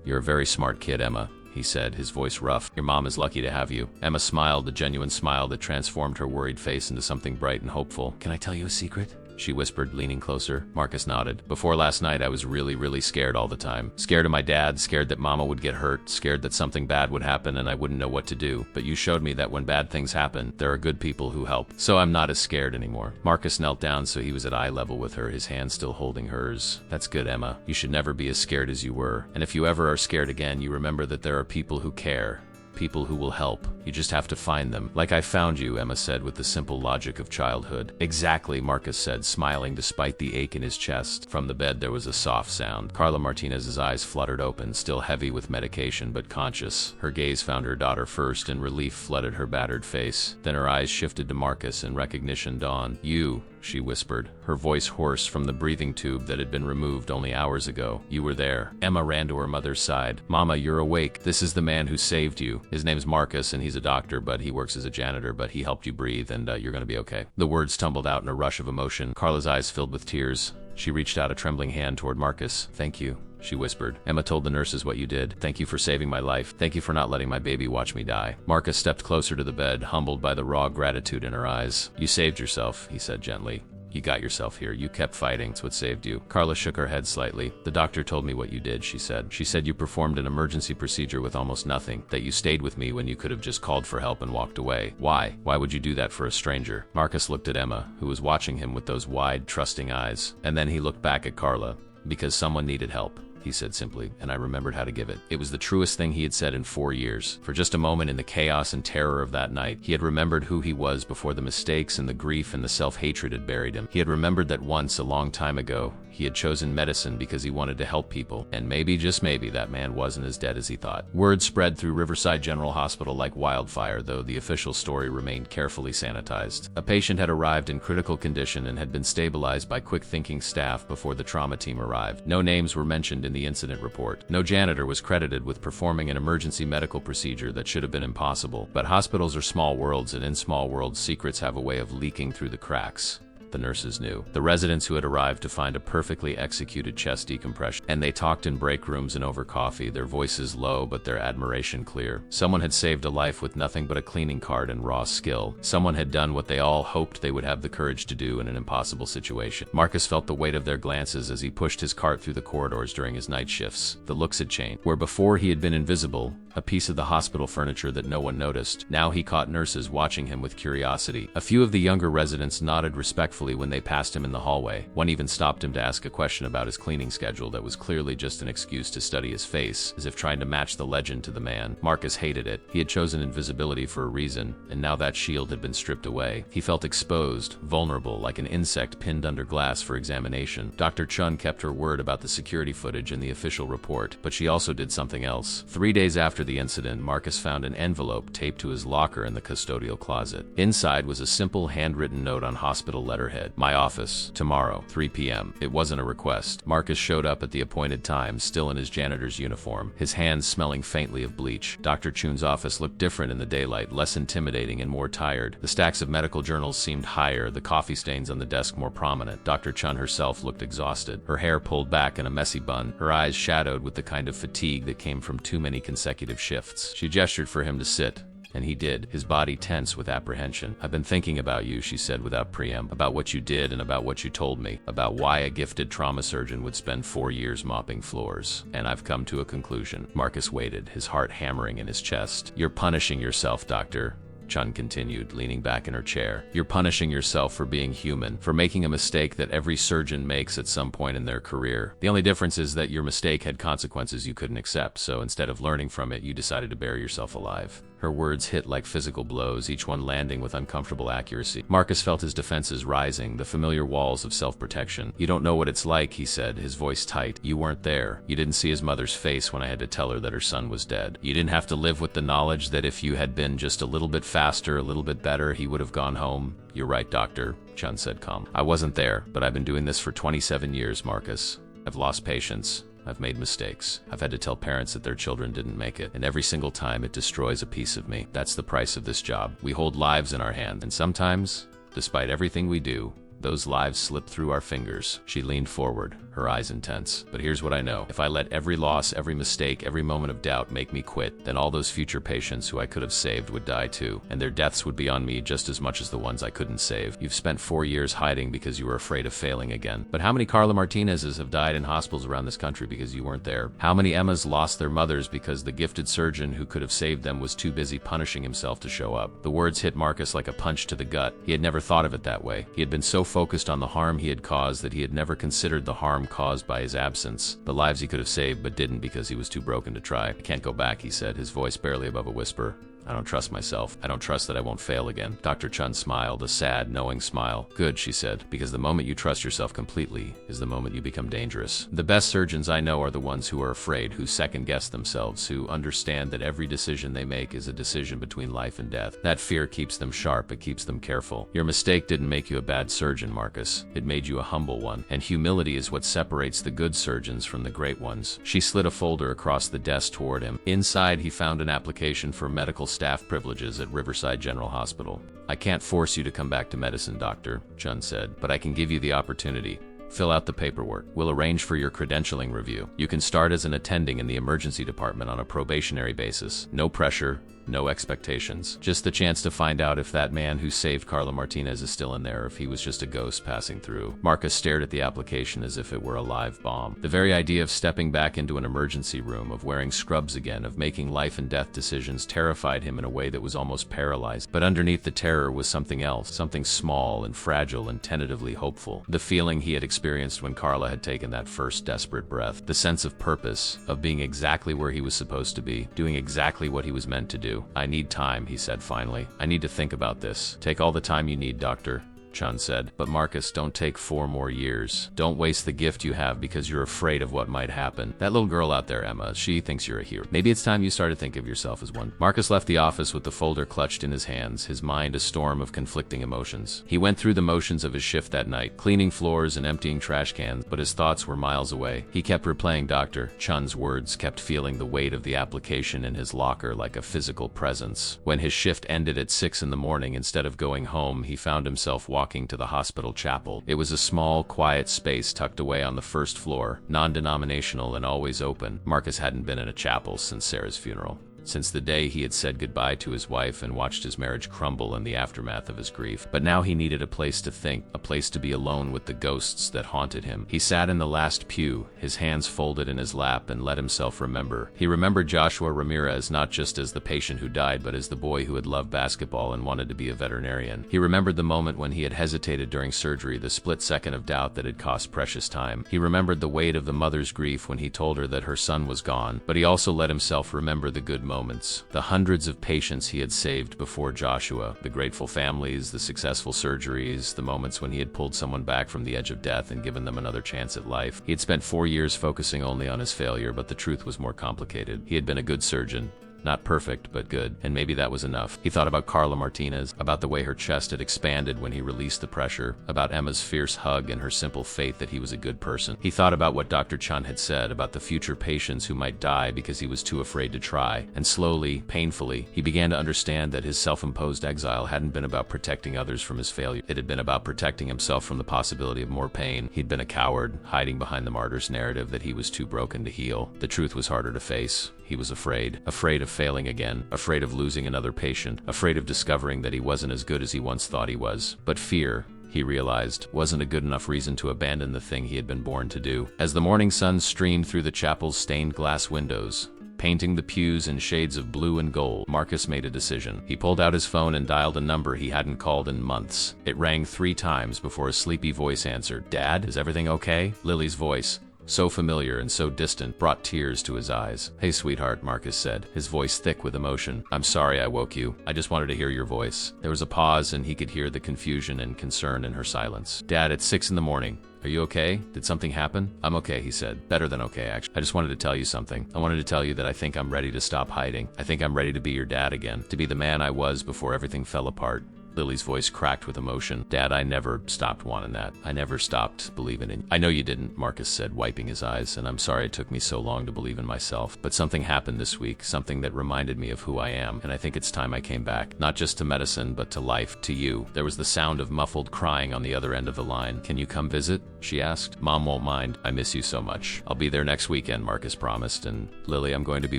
You're a very smart kid, Emma, he said, his voice rough. Your mom is lucky to have you. Emma smiled, a genuine smile that transformed her worried face into something bright and hopeful. Can I tell you a secret? She whispered, leaning closer. Marcus nodded. Before last night, I was really scared all the time. Scared of my dad, scared that mama would get hurt, scared that something bad would happen and I wouldn't know what to do. But you showed me that when bad things happen, there are good people who help. So I'm not as scared anymore. Marcus knelt down so he was at eye level with her, his hand still holding hers. That's good, Emma. You should never be as scared as you were. And if you ever are scared again, you remember that there are people who care. People who will help. You just have to find them. Like I found you, Emma said with the simple logic of childhood. Exactly, Marcus said, smiling despite the ache in his chest. From the bed there was a soft sound. Carla Martinez's eyes fluttered open, still heavy with medication but conscious. Her gaze found her daughter first and relief flooded her battered face. Then her eyes shifted to Marcus and recognition dawned. You, she whispered, her voice hoarse from the breathing tube that had been removed only hours ago. You were there. Emma ran to her mother's side. Mama, you're awake. This is the man who saved you. His name's Marcus and he's a doctor, but he works as a janitor, but he helped you breathe and you're gonna be okay. The words tumbled out in a rush of emotion. Carla's eyes filled with tears. She reached out a trembling hand toward Marcus. Thank you, she whispered. Emma told the nurses what you did. Thank you for saving my life. Thank you for not letting my baby watch me die. Marcus stepped closer to the bed, humbled by the raw gratitude in her eyes. You saved yourself, he said gently. You got yourself here. You kept fighting. It's what saved you. Carla shook her head slightly. The doctor told me what you did, she said. She said you performed an emergency procedure with almost nothing, that you stayed with me when you could have just called for help and walked away. Why? Why would you do that for a stranger? Marcus looked at Emma, who was watching him with those wide, trusting eyes. And then he looked back at Carla. Because someone needed help, he said simply, and I remembered how to give it. It was the truest thing he had said in 4 years. For just a moment in the chaos and terror of that night, he had remembered who he was before the mistakes and the grief and the self-hatred had buried him. He had remembered that once, a long time ago, he had chosen medicine because he wanted to help people. And maybe, just maybe, that man wasn't as dead as he thought. Word spread through Riverside General Hospital like wildfire, though the official story remained carefully sanitized. A patient had arrived in critical condition and had been stabilized by quick-thinking staff before the trauma team arrived. No names were mentioned in the incident report. No janitor was credited with performing an emergency medical procedure that should have been impossible. But hospitals are small worlds, and in small worlds, secrets have a way of leaking through the cracks. the nurses knew. The residents who had arrived to find a perfectly executed chest decompression. And they talked in break rooms and over coffee, their voices low but their admiration clear. Someone had saved a life with nothing but a cleaning cart and raw skill. Someone had done what they all hoped they would have the courage to do in an impossible situation. Marcus felt the weight of their glances as he pushed his cart through the corridors during his night shifts. The looks had changed. Where before he had been invisible, a piece of the hospital furniture that no one noticed, now he caught nurses watching him with curiosity. A few of the younger residents nodded respectfully when they passed him in the hallway. One even stopped him to ask a question about his cleaning schedule that was clearly just an excuse to study his face, as if trying to match the legend to the man. Marcus hated it. He had chosen invisibility for a reason, and now that shield had been stripped away. He felt exposed, vulnerable, like an insect pinned under glass for examination. Dr. Chun kept her word about the security footage and the official report, but she also did something else. 3 days after the incident, Marcus found an envelope taped to his locker in the custodial closet. Inside was a simple handwritten note on hospital letterhead. "My office, tomorrow, 3 p.m. It wasn't a request. Marcus showed up at the appointed time, still in his janitor's uniform, his hands smelling faintly of bleach. Dr. Chun's office looked different in the daylight, less intimidating and more tired. The stacks of medical journals seemed higher, the coffee stains on the desk more prominent. Dr. Chun herself looked exhausted, her hair pulled back in a messy bun, her eyes shadowed with the kind of fatigue that came from too many consecutive shifts. She gestured for him to sit, and he did, his body tense with apprehension. "I've been thinking about you," she said without preamble, "about what you did and about what you told me, about why a gifted trauma surgeon would spend 4 years mopping floors. And I've come to a conclusion." Marcus waited, his heart hammering in his chest. "You're punishing yourself, Doctor," Chun continued, leaning back in her chair. "You're punishing yourself for being human, for making a mistake that every surgeon makes at some point in their career. The only difference is that your mistake had consequences you couldn't accept, so instead of learning from it, you decided to bury yourself alive." Her words hit like physical blows, each one landing with uncomfortable accuracy. Marcus felt his defenses rising, the familiar walls of self-protection. "You don't know what it's like," he said, his voice tight. "You weren't there. You didn't see his mother's face when I had to tell her that her son was dead. You didn't have to live with the knowledge that if you had been just a little bit faster, a little bit better, he would have gone home." "You're right, Doctor," Chun said calmly. "I wasn't there, but I've been doing this for 27 years, Marcus. I've lost patience. I've made mistakes. I've had to tell parents that their children didn't make it, and every single time it destroys a piece of me. That's the price of this job. We hold lives in our hands, and sometimes, despite everything we do, those lives slip through our fingers." She leaned forward, her eyes intense. "But here's what I know. If I let every loss, every mistake, every moment of doubt make me quit, then all those future patients who I could have saved would die too, and their deaths would be on me just as much as the ones I couldn't save. You've spent 4 years hiding because you were afraid of failing again. But how many Carla Martinezes have died in hospitals around this country because you weren't there? How many Emmas lost their mothers because the gifted surgeon who could have saved them was too busy punishing himself to show up?" The words hit Marcus like a punch to the gut. He had never thought of it that way. He had been so focused on the harm he had caused that he had never considered the harm caused by his absence, the lives he could have saved but didn't because he was too broken to try. "I can't go back," he said, his voice barely above a whisper. "I don't trust myself. I don't trust that I won't fail again." Dr. Chun smiled, a sad, knowing smile. "Good," she said, "because the moment you trust yourself completely is the moment you become dangerous. The best surgeons I know are the ones who are afraid, who second-guess themselves, who understand that every decision they make is a decision between life and death. That fear keeps them sharp, it keeps them careful. Your mistake didn't make you a bad surgeon, Marcus. It made you a humble one, and humility is what separates the good surgeons from the great ones." She slid a folder across the desk toward him. Inside, he found an application for medical staff privileges at Riverside General Hospital. "I can't force you to come back to medicine, Doctor," Chun said, "but I can give you the opportunity. Fill out the paperwork. We'll arrange for your credentialing review. You can start as an attending in the emergency department on a probationary basis. No pressure, no expectations. Just the chance to find out if that man who saved Carla Martinez is still in there, or if he was just a ghost passing through." Marcus stared at the application as if it were a live bomb. The very idea of stepping back into an emergency room, of wearing scrubs again, of making life and death decisions terrified him in a way that was almost paralyzed. But underneath the terror was something else, something small and fragile and tentatively hopeful. The feeling he had experienced when Carla had taken that first desperate breath. The sense of purpose, of being exactly where he was supposed to be, doing exactly what he was meant to do. "I need time," he said finally. "I need to think about this." "Take all the time you need, Doctor," Chun said. "But Marcus, don't take 4 more years. Don't waste the gift you have because you're afraid of what might happen. That little girl out there, Emma, she thinks you're a hero. Maybe it's time you started to think of yourself as one." Marcus left the office with the folder clutched in his hands, his mind a storm of conflicting emotions. He went through the motions of his shift that night, cleaning floors and emptying trash cans, but his thoughts were miles away. He kept replaying Dr. Chun's words, kept feeling the weight of the application in his locker like a physical presence. When his shift ended at 6 in the morning, instead of going home, he found himself walking walking to the hospital chapel. It was a small, quiet space tucked away on the first floor, non-denominational and always open. Marcus hadn't been in a chapel since Sarah's funeral. Since the day he had said goodbye to his wife and watched his marriage crumble in the aftermath of his grief. But now he needed a place to think, a place to be alone with the ghosts that haunted him. He sat in the last pew, his hands folded in his lap, and let himself remember. He remembered Joshua Ramirez not just as the patient who died, but as the boy who had loved basketball and wanted to be a veterinarian. He remembered the moment when he had hesitated during surgery, the split second of doubt that had cost precious time. He remembered the weight of the mother's grief when he told her that her son was gone, but he also let himself remember the good moments, the hundreds of patients he had saved before Joshua, the grateful families, the successful surgeries, the moments when he had pulled someone back from the edge of death and given them another chance at life. He had spent 4 years focusing only on his failure, but the truth was more complicated. He had been a good surgeon. Not perfect, but good, and maybe that was enough. He thought about Carla Martinez, about the way her chest had expanded when he released the pressure, about Emma's fierce hug and her simple faith that he was a good person. He thought about what Dr. Chun had said about the future patients who might die because he was too afraid to try, and slowly, painfully, he began to understand that his self-imposed exile hadn't been about protecting others from his failure. It had been about protecting himself from the possibility of more pain. He'd been a coward, hiding behind the martyr's narrative that he was too broken to heal. The truth was harder to face. He was afraid of failing again, afraid of losing another patient, afraid of discovering that he wasn't as good as he once thought he was. But fear, he realized, wasn't a good enough reason to abandon the thing he had been born to do. As the morning sun streamed through the chapel's stained glass windows, painting the pews in shades of blue and gold, Marcus made a decision. He pulled out his phone and dialed a number he hadn't called in months. It rang 3 times before a sleepy voice answered. "Dad, is everything okay?" Lily's voice, so familiar and so distant, brought tears to his eyes. "Hey, sweetheart," Marcus said, his voice thick with emotion. "I'm sorry I woke you. I just wanted to hear your voice." There was a pause, and he could hear the confusion and concern in her silence. "Dad, it's 6 in the morning. Are you okay? Did something happen?" "I'm okay," he said. "Better than okay, actually. I just wanted to tell you something. I wanted to tell you that I think I'm ready to stop hiding. I think I'm ready to be your dad again, to be the man I was before everything fell apart." Lily's voice cracked with emotion. "Dad, I never stopped wanting that. I never stopped believing in you." "I know you didn't," Marcus said, wiping his eyes, "and I'm sorry it took me so long to believe in myself. But something happened this week, something that reminded me of who I am, and I think it's time I came back. Not just to medicine, but to life, to you." There was the sound of muffled crying on the other end of the line. "Can you come visit?" she asked. "Mom won't mind. I miss you so much." "I'll be there next weekend," Marcus promised, "and Lily, I'm going to be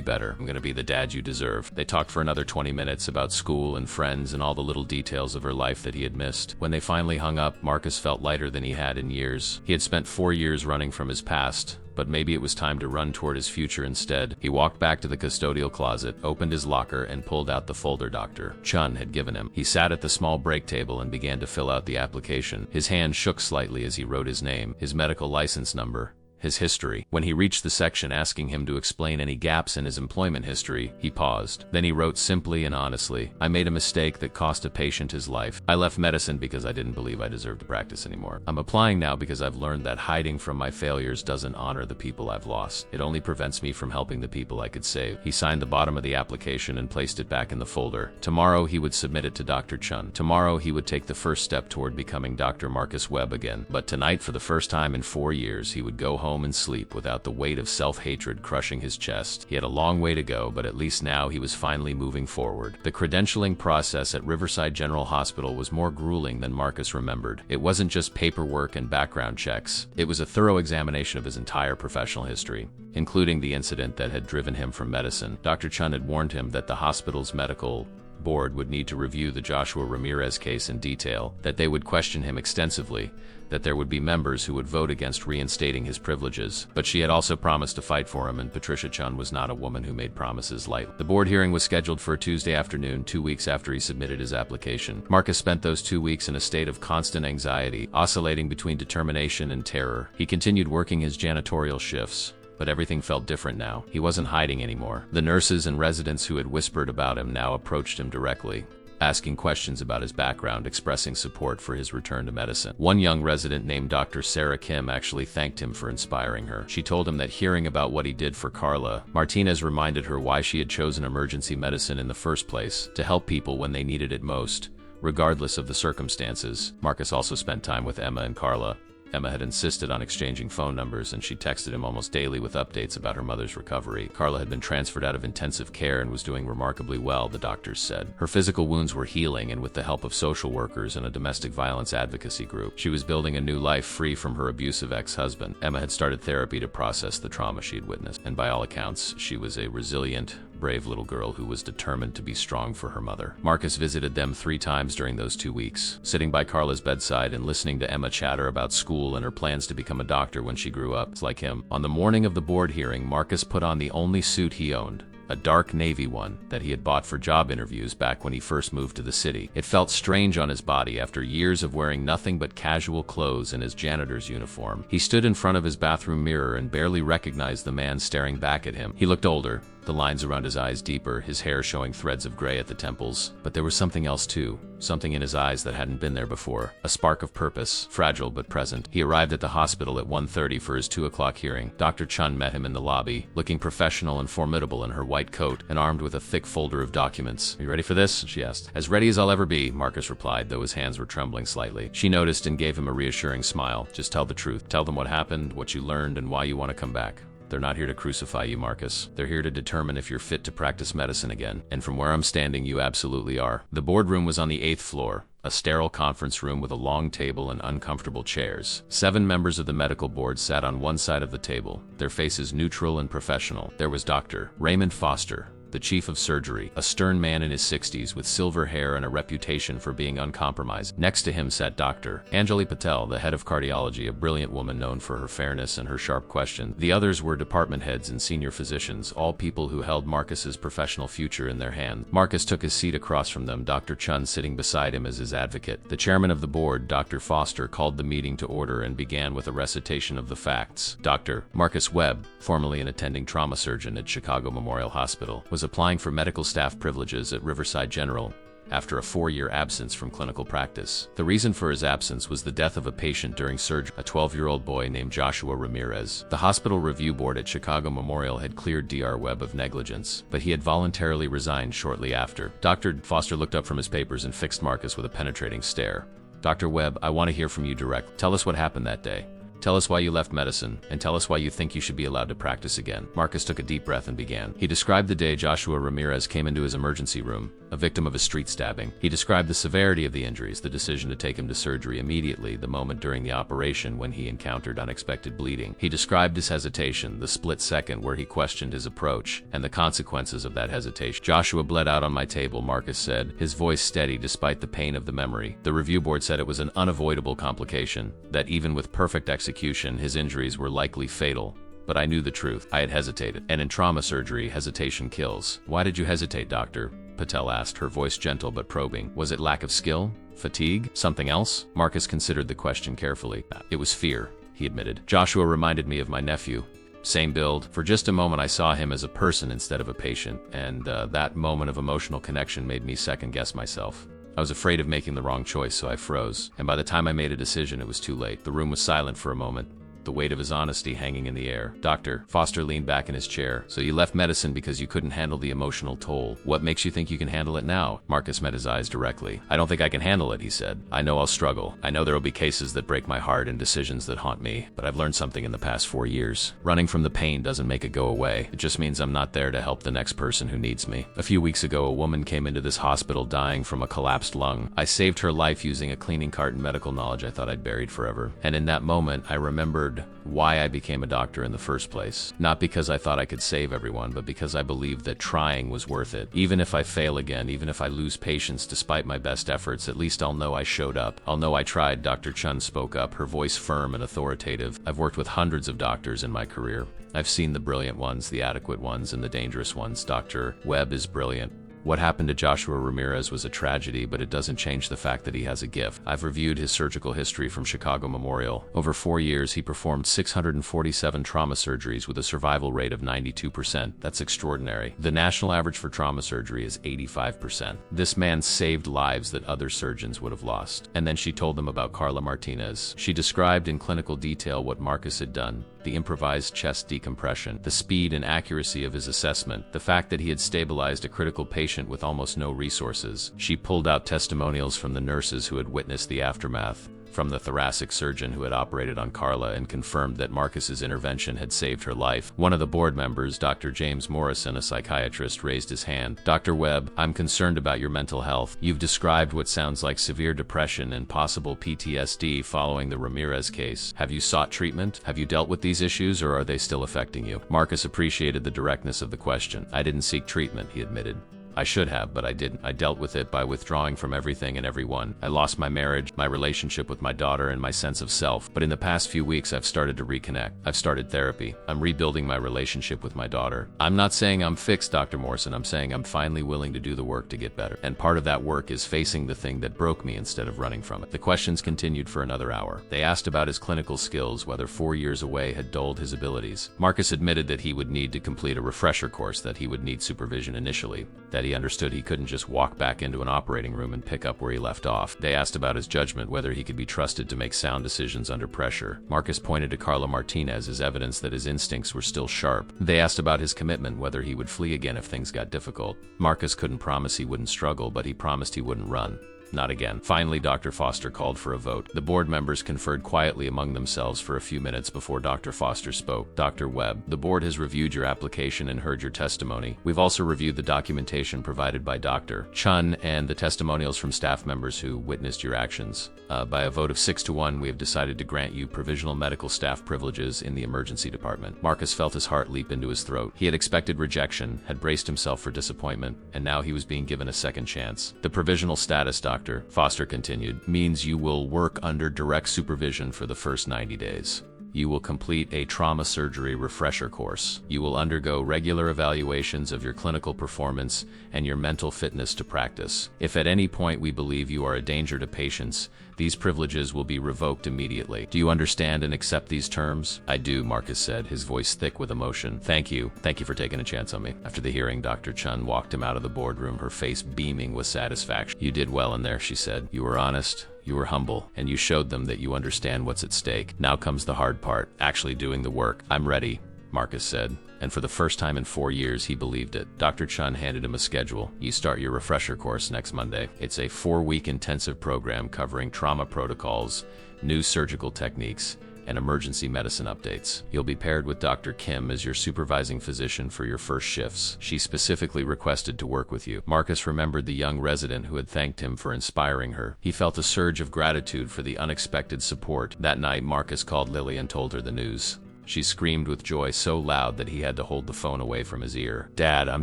better. I'm going to be the dad you deserve." They talked for another 20 minutes about school and friends and all the little details of her life that he had missed. When they finally hung up, Marcus felt lighter than he had in years. He had spent 4 years running from his past, but maybe it was time to run toward his future instead. He walked back to the custodial closet, opened his locker, and pulled out the folder Dr. Chun had given him. He sat at the small break table and began to fill out the application. His hand shook slightly as he wrote his name, his medical license number, his history. When he reached the section asking him to explain any gaps in his employment history, he paused. Then he wrote simply and honestly, "I made a mistake that cost a patient his life. I left medicine because I didn't believe I deserved to practice anymore. I'm applying now because I've learned that hiding from my failures doesn't honor the people I've lost. It only prevents me from helping the people I could save." He signed the bottom of the application and placed it back in the folder. Tomorrow he would submit it to Dr. Chun. Tomorrow he would take the first step toward becoming Dr. Marcus Webb again. But tonight, for the first time in 4 years, he would go home and sleep without the weight of self-hatred crushing his chest. He had a long way to go, but at least now he was finally moving forward. The credentialing process at Riverside General Hospital was more grueling than Marcus remembered. It wasn't just paperwork and background checks. It was a thorough examination of his entire professional history, including the incident that had driven him from medicine. Dr. Chun had warned him that the hospital's medical board would need to review the Joshua Ramirez case in detail, that they would question him extensively, that there would be members who would vote against reinstating his privileges. But she had also promised to fight for him, and Patricia Chun was not a woman who made promises lightly. The board hearing was scheduled for a Tuesday afternoon, 2 weeks after he submitted his application. Marcus spent those 2 weeks in a state of constant anxiety, oscillating between determination and terror. He continued working his janitorial shifts, but everything felt different now. He wasn't hiding anymore. The nurses and residents who had whispered about him now approached him directly, asking questions about his background, expressing support for his return to medicine. One young resident named Dr. Sarah Kim actually thanked him for inspiring her. She told him that hearing about what he did for Carla Martinez reminded her why she had chosen emergency medicine in the first place, to help people when they needed it most, regardless of the circumstances. Marcus also spent time with Emma and Carla, Emma had insisted on exchanging phone numbers, and she texted him almost daily with updates about her mother's recovery. Carla had been transferred out of intensive care and was doing remarkably well, the doctors said. Her physical wounds were healing, and with the help of social workers and a domestic violence advocacy group, she was building a new life free from her abusive ex-husband. Emma had started therapy to process the trauma she had witnessed, and by all accounts, she was a resilient, brave little girl who was determined to be strong for her mother. Marcus visited them 3 times during those 2 weeks, sitting by Carla's bedside and listening to Emma chatter about school and her plans to become a doctor when she grew up. It's like him. On the morning of the board hearing, Marcus put on the only suit he owned, a dark navy one that he had bought for job interviews back when he first moved to the city. It felt strange on his body after years of wearing nothing but casual clothes and his janitor's uniform. He stood in front of his bathroom mirror and barely recognized the man staring back at him. He looked older, the lines around his eyes deeper, his hair showing threads of gray at the temples. But there was something else too, something in his eyes that hadn't been there before, a spark of purpose, fragile but present. He arrived at the hospital at 1:30 for his 2 o'clock hearing. Dr. Chun met him in the lobby, looking professional and formidable in her white coat and armed with a thick folder of documents. "Are you ready for this?" she asked. "As ready as I'll ever be," Marcus replied, though his hands were trembling slightly. She noticed and gave him a reassuring smile. "Just tell the truth. Tell them what happened, what you learned, and why you want to come back. They're not here to crucify you, Marcus. They're here to determine if you're fit to practice medicine again. And from where I'm standing, you absolutely are." The boardroom was on the 8th floor, a sterile conference room with a long table and uncomfortable chairs. 7 members of the medical board sat on one side of the table, their faces neutral and professional. There was Dr. Raymond Foster, the chief of surgery, a stern man in his 60s with silver hair and a reputation for being uncompromised. Next to him sat Dr. Anjali Patel, the head of cardiology, a brilliant woman known for her fairness and her sharp questions. The others were department heads and senior physicians, all people who held Marcus's professional future in their hands. Marcus took his seat across from them, Dr. Chun sitting beside him as his advocate. The chairman of the board, Dr. Foster, called the meeting to order and began with a recitation of the facts. Dr. Marcus Webb, formerly an attending trauma surgeon at Chicago Memorial Hospital, was applying for medical staff privileges at Riverside General after a 4-year absence from clinical practice. The reason for his absence was the death of a patient during surgery, a 12-year-old boy named Joshua Ramirez. The hospital review board at Chicago Memorial had cleared Dr. Webb of negligence, but he had voluntarily resigned shortly after. Dr. Foster looked up from his papers and fixed Marcus with a penetrating stare. "Dr. Webb, I want to hear from you directly. Tell us what happened that day. Tell us why you left medicine, and tell us why you think you should be allowed to practice again." Marcus took a deep breath and began. He described the day Joshua Ramirez came into his emergency room, a victim of a street stabbing. He described the severity of the injuries, the decision to take him to surgery immediately, the moment during the operation when he encountered unexpected bleeding. He described his hesitation, the split second where he questioned his approach, and the consequences of that hesitation. "Joshua bled out on my table," Marcus said, his voice steady despite the pain of the memory. The review board said it was an unavoidable complication, that even with perfect execution, his injuries were likely fatal. But I knew the truth. I had hesitated. And in trauma surgery, hesitation kills. "Why did you hesitate, doctor?" Patel asked, her voice gentle but probing. "Was it lack of skill? Fatigue? Something else?" Marcus considered the question carefully. "It was fear," he admitted. "Joshua reminded me of my nephew. Same build. For just a moment I saw him as a person instead of a patient, and that moment of emotional connection made me second-guess myself. I was afraid of making the wrong choice, so I froze. And by the time I made a decision, it was too late." The room was silent for a moment, the weight of his honesty hanging in the air. Dr. Foster leaned back in his chair. "So you left medicine because you couldn't handle the emotional toll. What makes you think you can handle it now?" Marcus met his eyes directly. "I don't think I can handle it," he said. "I know I'll struggle. I know there will be cases that break my heart and decisions that haunt me. But I've learned something in the past 4 years. Running from the pain doesn't make it go away. It just means I'm not there to help the next person who needs me. A few weeks ago, a woman came into this hospital dying from a collapsed lung. I saved her life using a cleaning cart and medical knowledge I thought I'd buried forever. And in that moment, I remembered why I became a doctor in the first place. Not because I thought I could save everyone, but because I believed that trying was worth it. Even if I fail again, even if I lose patience despite my best efforts, at least I'll know I showed up. I'll know I tried." Dr. Chun spoke up, her voice firm and authoritative. "I've worked with hundreds of doctors in my career. I've seen the brilliant ones, the adequate ones, and the dangerous ones. Dr. Webb is brilliant. What happened to Joshua Ramirez was a tragedy, but it doesn't change the fact that he has a gift. I've reviewed his surgical history from Chicago Memorial. Over 4 years, he performed 647 trauma surgeries with a survival rate of 92%. That's extraordinary. The national average for trauma surgery is 85%. This man saved lives that other surgeons would have lost." And then she told them about Carla Martinez. She described in clinical detail what Marcus had done, the improvised chest decompression, the speed and accuracy of his assessment, the fact that he had stabilized a critical patient with almost no resources. She pulled out testimonials from the nurses who had witnessed the aftermath, from the thoracic surgeon who had operated on Carla and confirmed that Marcus's intervention had saved her life. One of the board members, Dr. James Morrison, a psychiatrist, raised his hand. "Dr. Webb, I'm concerned about your mental health. You've described what sounds like severe depression and possible PTSD following the Ramirez case. Have you sought treatment? Have you dealt with these issues, or are they still affecting you?" Marcus appreciated the directness of the question. "I didn't seek treatment," he admitted. "I should have, but I didn't. I dealt with it by withdrawing from everything and everyone. I lost my marriage, my relationship with my daughter, and my sense of self. But in the past few weeks, I've started to reconnect. I've started therapy. I'm rebuilding my relationship with my daughter. I'm not saying I'm fixed, Dr. Morrison. I'm saying I'm finally willing to do the work to get better. And part of that work is facing the thing that broke me instead of running from it." The questions continued for another hour. They asked about his clinical skills, whether 4 years away had dulled his abilities. Marcus admitted that he would need to complete a refresher course, that he would need supervision initially, that he understood he couldn't just walk back into an operating room and pick up where he left off. They asked about his judgment, whether he could be trusted to make sound decisions under pressure. Marcus pointed to Carla Martinez as evidence that his instincts were still sharp. They asked about his commitment, whether he would flee again if things got difficult. Marcus couldn't promise he wouldn't struggle, but he promised he wouldn't run. Not again. Finally, Dr. Foster called for a vote. The board members conferred quietly among themselves for a few minutes before Dr. Foster spoke. "Dr. Webb, the board has reviewed your application and heard your testimony. We've also reviewed the documentation provided by Dr. Chun and the testimonials from staff members who witnessed your actions. By a vote of 6-1, we have decided to grant you provisional medical staff privileges in the emergency department." Marcus felt his heart leap into his throat. He had expected rejection, had braced himself for disappointment, and now he was being given a second chance. "The provisional status, Dr. Foster continued, means you will work under direct supervision for the first 90 days. You will complete a trauma surgery refresher course. You will undergo regular evaluations of your clinical performance and your mental fitness to practice. If at any point we believe you are a danger to patients, these privileges will be revoked immediately. Do you understand and accept these terms?" "I do," Marcus said, his voice thick with emotion. Thank you for taking a chance on me." After the hearing, Dr. Chun walked him out of the boardroom, her face beaming with satisfaction. "You did well in there," she said. "You were honest. You were humble, and you showed them that you understand what's at stake. Now comes the hard part, actually doing the work." "I'm ready," Marcus said, and for the first time in 4 years, he believed it. Dr. Chun handed him a schedule. "You start your refresher course next Monday. It's a 4-week intensive program covering trauma protocols, new surgical techniques, and emergency medicine updates. You'll be paired with Dr. Kim as your supervising physician for your first shifts. She specifically requested to work with you." Marcus remembered the young resident who had thanked him for inspiring her. He felt a surge of gratitude for the unexpected support. That night, Marcus called Lily and told her the news. She screamed with joy so loud that he had to hold the phone away from his ear. "Dad, I'm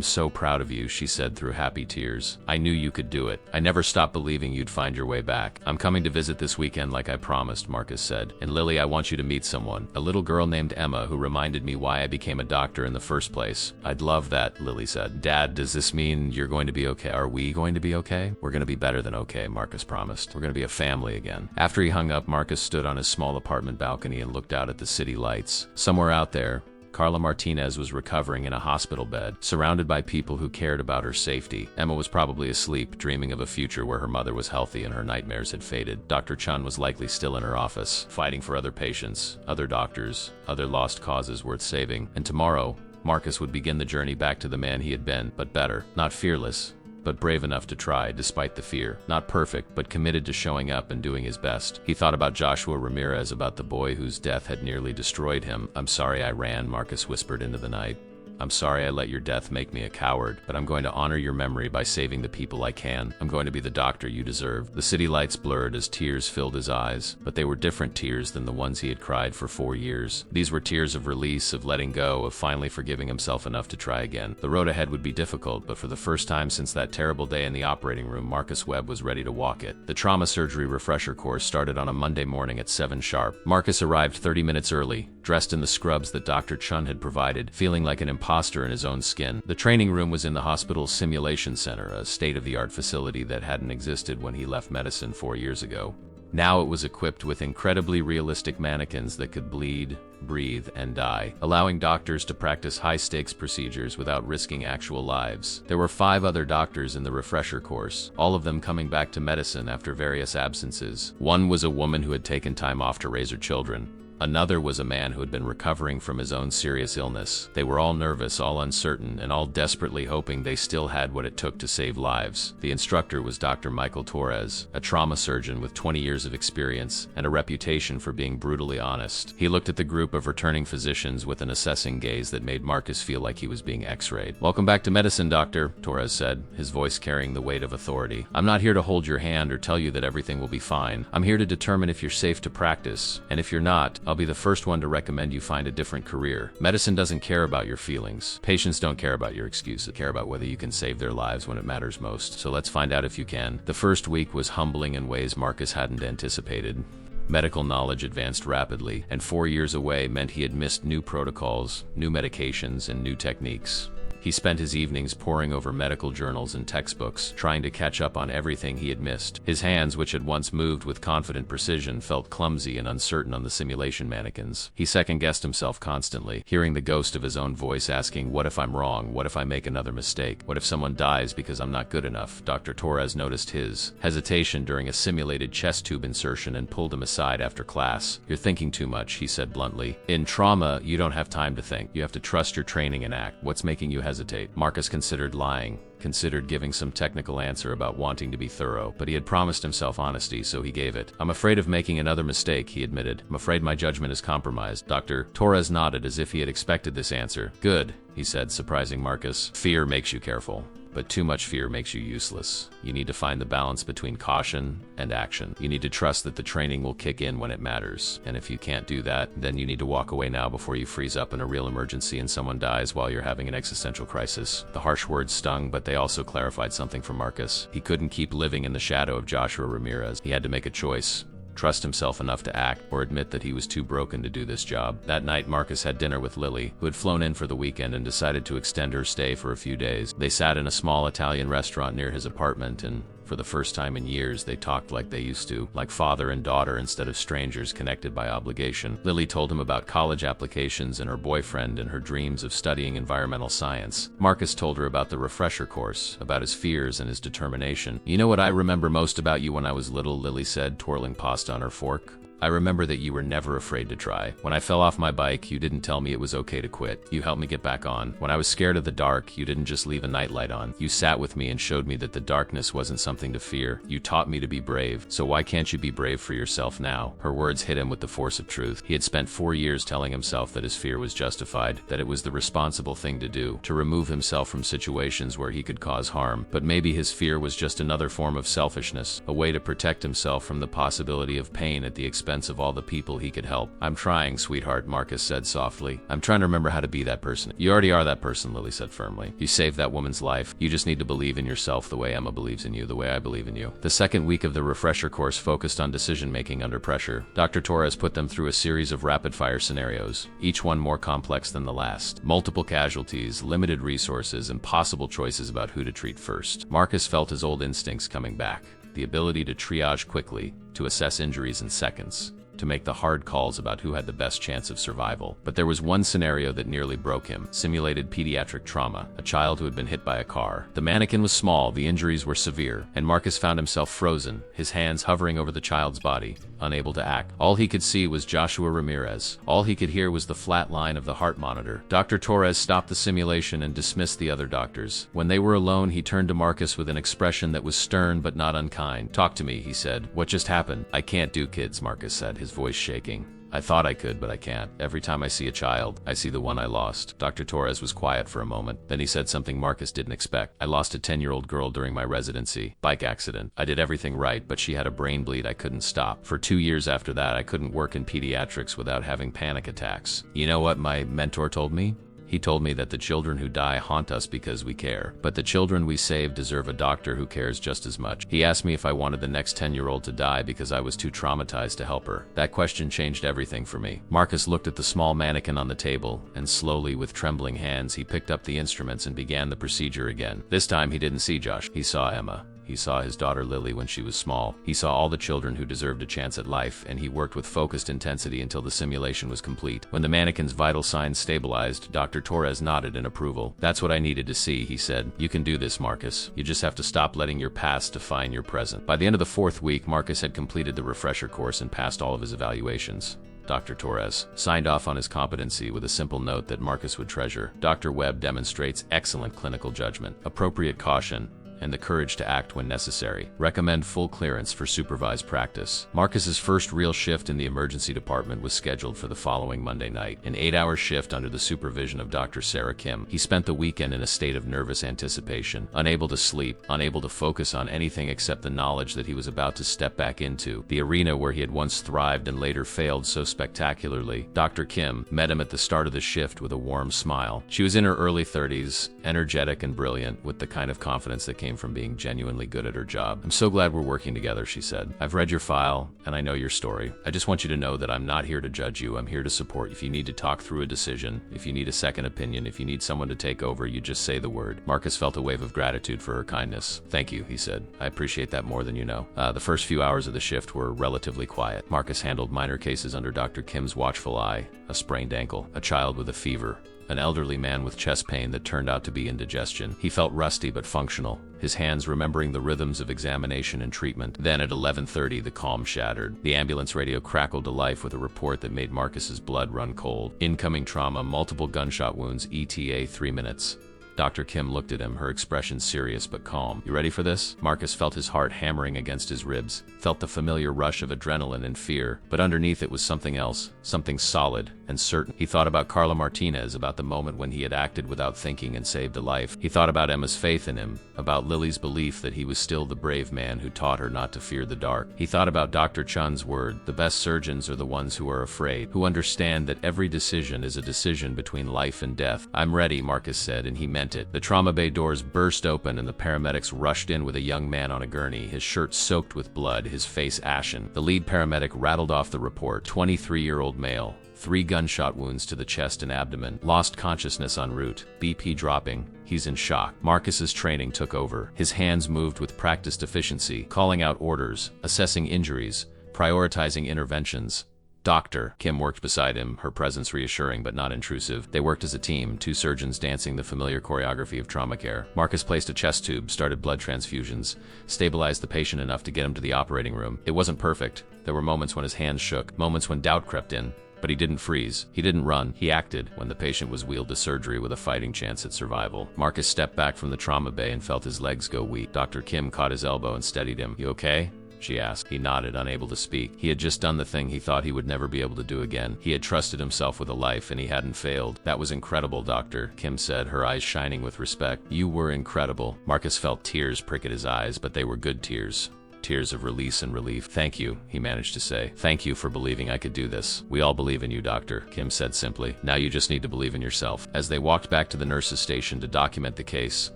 so proud of you," she said through happy tears. "I knew you could do it. I never stopped believing you'd find your way back." "I'm coming to visit this weekend like I promised," Marcus said. "And Lily, I want you to meet someone, a little girl named Emma who reminded me why I became a doctor in the first place." "I'd love that," Lily said. "Dad, does this mean you're going to be okay? Are we going to be okay?" "We're going to be better than okay," Marcus promised. "We're going to be a family again." After he hung up, Marcus stood on his small apartment balcony and looked out at the city lights. Somewhere out there, Carla Martinez was recovering in a hospital bed, surrounded by people who cared about her safety. Emma was probably asleep, dreaming of a future where her mother was healthy and her nightmares had faded. Dr. Chun was likely still in her office, fighting for other patients, other doctors, other lost causes worth saving. And tomorrow, Marcus would begin the journey back to the man he had been, but better. Not fearless, but brave enough to try despite the fear. Not perfect, but committed to showing up and doing his best. He thought about Joshua Ramirez, about the boy whose death had nearly destroyed him. "I'm sorry I ran," Marcus whispered into the night. "I'm sorry I let your death make me a coward, but I'm going to honor your memory by saving the people I can. I'm going to be the doctor you deserve." The city lights blurred as tears filled his eyes, but they were different tears than the ones he had cried for 4 years. These were tears of release, of letting go, of finally forgiving himself enough to try again. The road ahead would be difficult, but for the first time since that terrible day in the operating room, Marcus Webb was ready to walk it. The trauma surgery refresher course started on a Monday morning at 7 sharp. Marcus arrived 30 minutes early, dressed in the scrubs that Dr. Chun had provided, feeling like an imposter in his own skin. The training room was in the hospital's simulation center, a state-of-the-art facility that hadn't existed when he left medicine 4 years ago. Now it was equipped with incredibly realistic mannequins that could bleed, breathe, and die, allowing doctors to practice high-stakes procedures without risking actual lives. There were 5 other doctors in the refresher course, all of them coming back to medicine after various absences. One was a woman who had taken time off to raise her children. Another was a man who had been recovering from his own serious illness. They were all nervous, all uncertain, and all desperately hoping they still had what it took to save lives. The instructor was Dr. Michael Torres, a trauma surgeon with 20 years of experience and a reputation for being brutally honest. He looked at the group of returning physicians with an assessing gaze that made Marcus feel like he was being x-rayed. "Welcome back to medicine, doctor," Torres said, his voice carrying the weight of authority. "I'm not here to hold your hand or tell you that everything will be fine. I'm here to determine if you're safe to practice, and if you're not, I'll be the first one to recommend you find a different career. Medicine doesn't care about your feelings. Patients don't care about your excuses. They care about whether you can save their lives when it matters most. So let's find out if you can." The first week was humbling in ways Marcus hadn't anticipated. Medical knowledge advanced rapidly, and 4 years away meant he had missed new protocols, new medications, and new techniques. He spent his evenings poring over medical journals and textbooks, trying to catch up on everything he had missed. His hands, which had once moved with confident precision, felt clumsy and uncertain on the simulation mannequins. He second-guessed himself constantly, hearing the ghost of his own voice asking, "What if I'm wrong? What if I make another mistake? What if someone dies because I'm not good enough?" Dr. Torres noticed his hesitation during a simulated chest tube insertion and pulled him aside after class. "You're thinking too much," he said bluntly. "In trauma, you don't have time to think. You have to trust your training and act. What's making you hesitate?" Marcus considered lying, considered giving some technical answer about wanting to be thorough, but he had promised himself honesty, so he gave it. "I'm afraid of making another mistake," he admitted. "I'm afraid my judgment is compromised." Dr. Torres nodded as if he had expected this answer. "Good," he said, surprising Marcus. "Fear makes you careful. But too much fear makes you useless. You need to find the balance between caution and action. You need to trust that the training will kick in when it matters. And if you can't do that, then you need to walk away now before you freeze up in a real emergency and someone dies while you're having an existential crisis." The harsh words stung, but they also clarified something for Marcus. He couldn't keep living in the shadow of Joshua Ramirez. He had to make a choice. Trust himself enough to act, or admit that he was too broken to do this job. That night, Marcus had dinner with Lily, who had flown in for the weekend and decided to extend her stay for a few days. They sat in a small Italian restaurant near his apartment, and for the first time in years, they talked like they used to, like father and daughter instead of strangers connected by obligation. Lily told him about college applications and her boyfriend and her dreams of studying environmental science. Marcus told her about the refresher course, about his fears and his determination. "You know what I remember most about you when I was little," Lily said, twirling pasta on her fork. "I remember that you were never afraid to try. When I fell off my bike, you didn't tell me it was okay to quit. You helped me get back on. When I was scared of the dark, you didn't just leave a nightlight on. You sat with me and showed me that the darkness wasn't something to fear. You taught me to be brave. So why can't you be brave for yourself now?" Her words hit him with the force of truth. He had spent 4 years telling himself that his fear was justified, that it was the responsible thing to do, to remove himself from situations where he could cause harm. But maybe his fear was just another form of selfishness, a way to protect himself from the possibility of pain at the expense of all the people he could help. "I'm trying, sweetheart," Marcus said softly. "I'm trying to remember how to be that person." "You already are that person," Lily said firmly. "You saved that woman's life. You just need to believe in yourself the way Emma believes in you, the way I believe in you." The second week of the refresher course focused on decision-making under pressure. Dr. Torres put them through a series of rapid-fire scenarios, each one more complex than the last. Multiple casualties, limited resources, and possible choices about who to treat first. Marcus felt his old instincts coming back. The ability to triage quickly, to assess injuries in seconds, to make the hard calls about who had the best chance of survival. But there was one scenario that nearly broke him: simulated pediatric trauma, a child who had been hit by a car. The mannequin was small, the injuries were severe, and Marcus found himself frozen, his hands hovering over the child's body, unable to act. All he could see was Joshua Ramirez. All he could hear was the flat line of the heart monitor. Dr. Torres stopped the simulation and dismissed the other doctors. When they were alone, he turned to Marcus with an expression that was stern but not unkind. "Talk to me," he said. "What just happened?" "I can't do kids," Marcus said, his voice shaking. "I thought I could, but I can't. Every time I see a child, I see the one I lost." Dr. Torres was quiet for a moment. Then he said something Marcus didn't expect. "I lost a 10-year-old girl during my residency. Bike accident. I did everything right, but she had a brain bleed I couldn't stop. For 2 years after that, I couldn't work in pediatrics without having panic attacks. You know what my mentor told me? He told me that the children who die haunt us because we care, but the children we save deserve a doctor who cares just as much. He asked me if I wanted the next 10-year-old to die because I was too traumatized to help her. That question changed everything for me." Marcus looked at the small mannequin on the table, and slowly, with trembling hands, he picked up the instruments and began the procedure again. This time he didn't see Josh. He saw Emma. He saw his daughter Lily when she was small. He saw all the children who deserved a chance at life, and he worked with focused intensity until the simulation was complete. When the mannequin's vital signs stabilized, Dr. Torres nodded in approval. "That's what I needed to see," he said. "You can do this, Marcus. You just have to stop letting your past define your present." By the end of the 4th week, Marcus had completed the refresher course and passed all of his evaluations. Dr. Torres signed off on his competency with a simple note that Marcus would treasure. Dr. Webb demonstrates excellent clinical judgment, appropriate caution, and the courage to act when necessary. Recommend full clearance for supervised practice. Marcus's first real shift in the emergency department was scheduled for the following Monday night, an 8-hour shift under the supervision of Dr. Sarah Kim. He spent the weekend in a state of nervous anticipation, unable to sleep, unable to focus on anything except the knowledge that he was about to step back into the arena where he had once thrived and later failed so spectacularly. Dr. Kim met him at the start of the shift with a warm smile. She was in her early 30s, energetic and brilliant, with the kind of confidence that came from being genuinely good at her job. "I'm so glad we're working together," she said. "I've read your file, and I know your story. I just want you to know that I'm not here to judge you. I'm here to support you. If you need to talk through a decision, if you need a second opinion, if you need someone to take over, you just say the word." Marcus felt a wave of gratitude for her kindness. "Thank you," he said. "I appreciate that more than you know." The first few hours of the shift were relatively quiet. Marcus handled minor cases under Dr. Kim's watchful eye: a sprained ankle, a child with a fever, an elderly man with chest pain that turned out to be indigestion. He felt rusty but functional, his hands remembering the rhythms of examination and treatment. Then at 11:30, the calm shattered. The ambulance radio crackled to life with a report that made Marcus's blood run cold. "Incoming trauma, multiple gunshot wounds, ETA 3 minutes. Dr. Kim looked at him, her expression serious but calm. "You ready for this?" Marcus felt his heart hammering against his ribs, felt the familiar rush of adrenaline and fear, but underneath it was something else, something solid and certain. He thought about Carla Martinez, about the moment when he had acted without thinking and saved a life. He thought about Emma's faith in him, about Lily's belief that he was still the brave man who taught her not to fear the dark. He thought about Dr. Chun's word: "The best surgeons are the ones who are afraid, who understand that every decision is a decision between life and death." "I'm ready," Marcus said, and he meant it. The trauma bay doors burst open and the paramedics rushed in with a young man on a gurney, his shirt soaked with blood, his face ashen. The lead paramedic rattled off the report: 23-year-old male, 3 gunshot wounds to the chest and abdomen, lost consciousness en route, BP dropping, he's in shock. Marcus's training took over. His hands moved with practiced efficiency, calling out orders, assessing injuries, prioritizing interventions. "Doctor." Kim worked beside him, her presence reassuring but not intrusive. They worked as a team, 2 surgeons dancing the familiar choreography of trauma care. Marcus placed a chest tube, started blood transfusions, stabilized the patient enough to get him to the operating room. It wasn't perfect. There were moments when his hands shook, moments when doubt crept in. But he didn't freeze. He didn't run. He acted. When the patient was wheeled to surgery with a fighting chance at survival, Marcus stepped back from the trauma bay and felt his legs go weak. Dr. Kim caught his elbow and steadied him. "You okay?" she asked. He nodded, unable to speak. He had just done the thing he thought he would never be able to do again. He had trusted himself with a life, and he hadn't failed. "That was incredible, Doctor," Kim said, her eyes shining with respect. "You were incredible." Marcus felt tears prick at his eyes, but they were good tears. Tears of release and relief. "Thank you," he managed to say. "Thank you for believing I could do this." "We all believe in you, Doctor," Kim said simply. "Now you just need to believe in yourself." As they walked back to the nurse's station to document the case,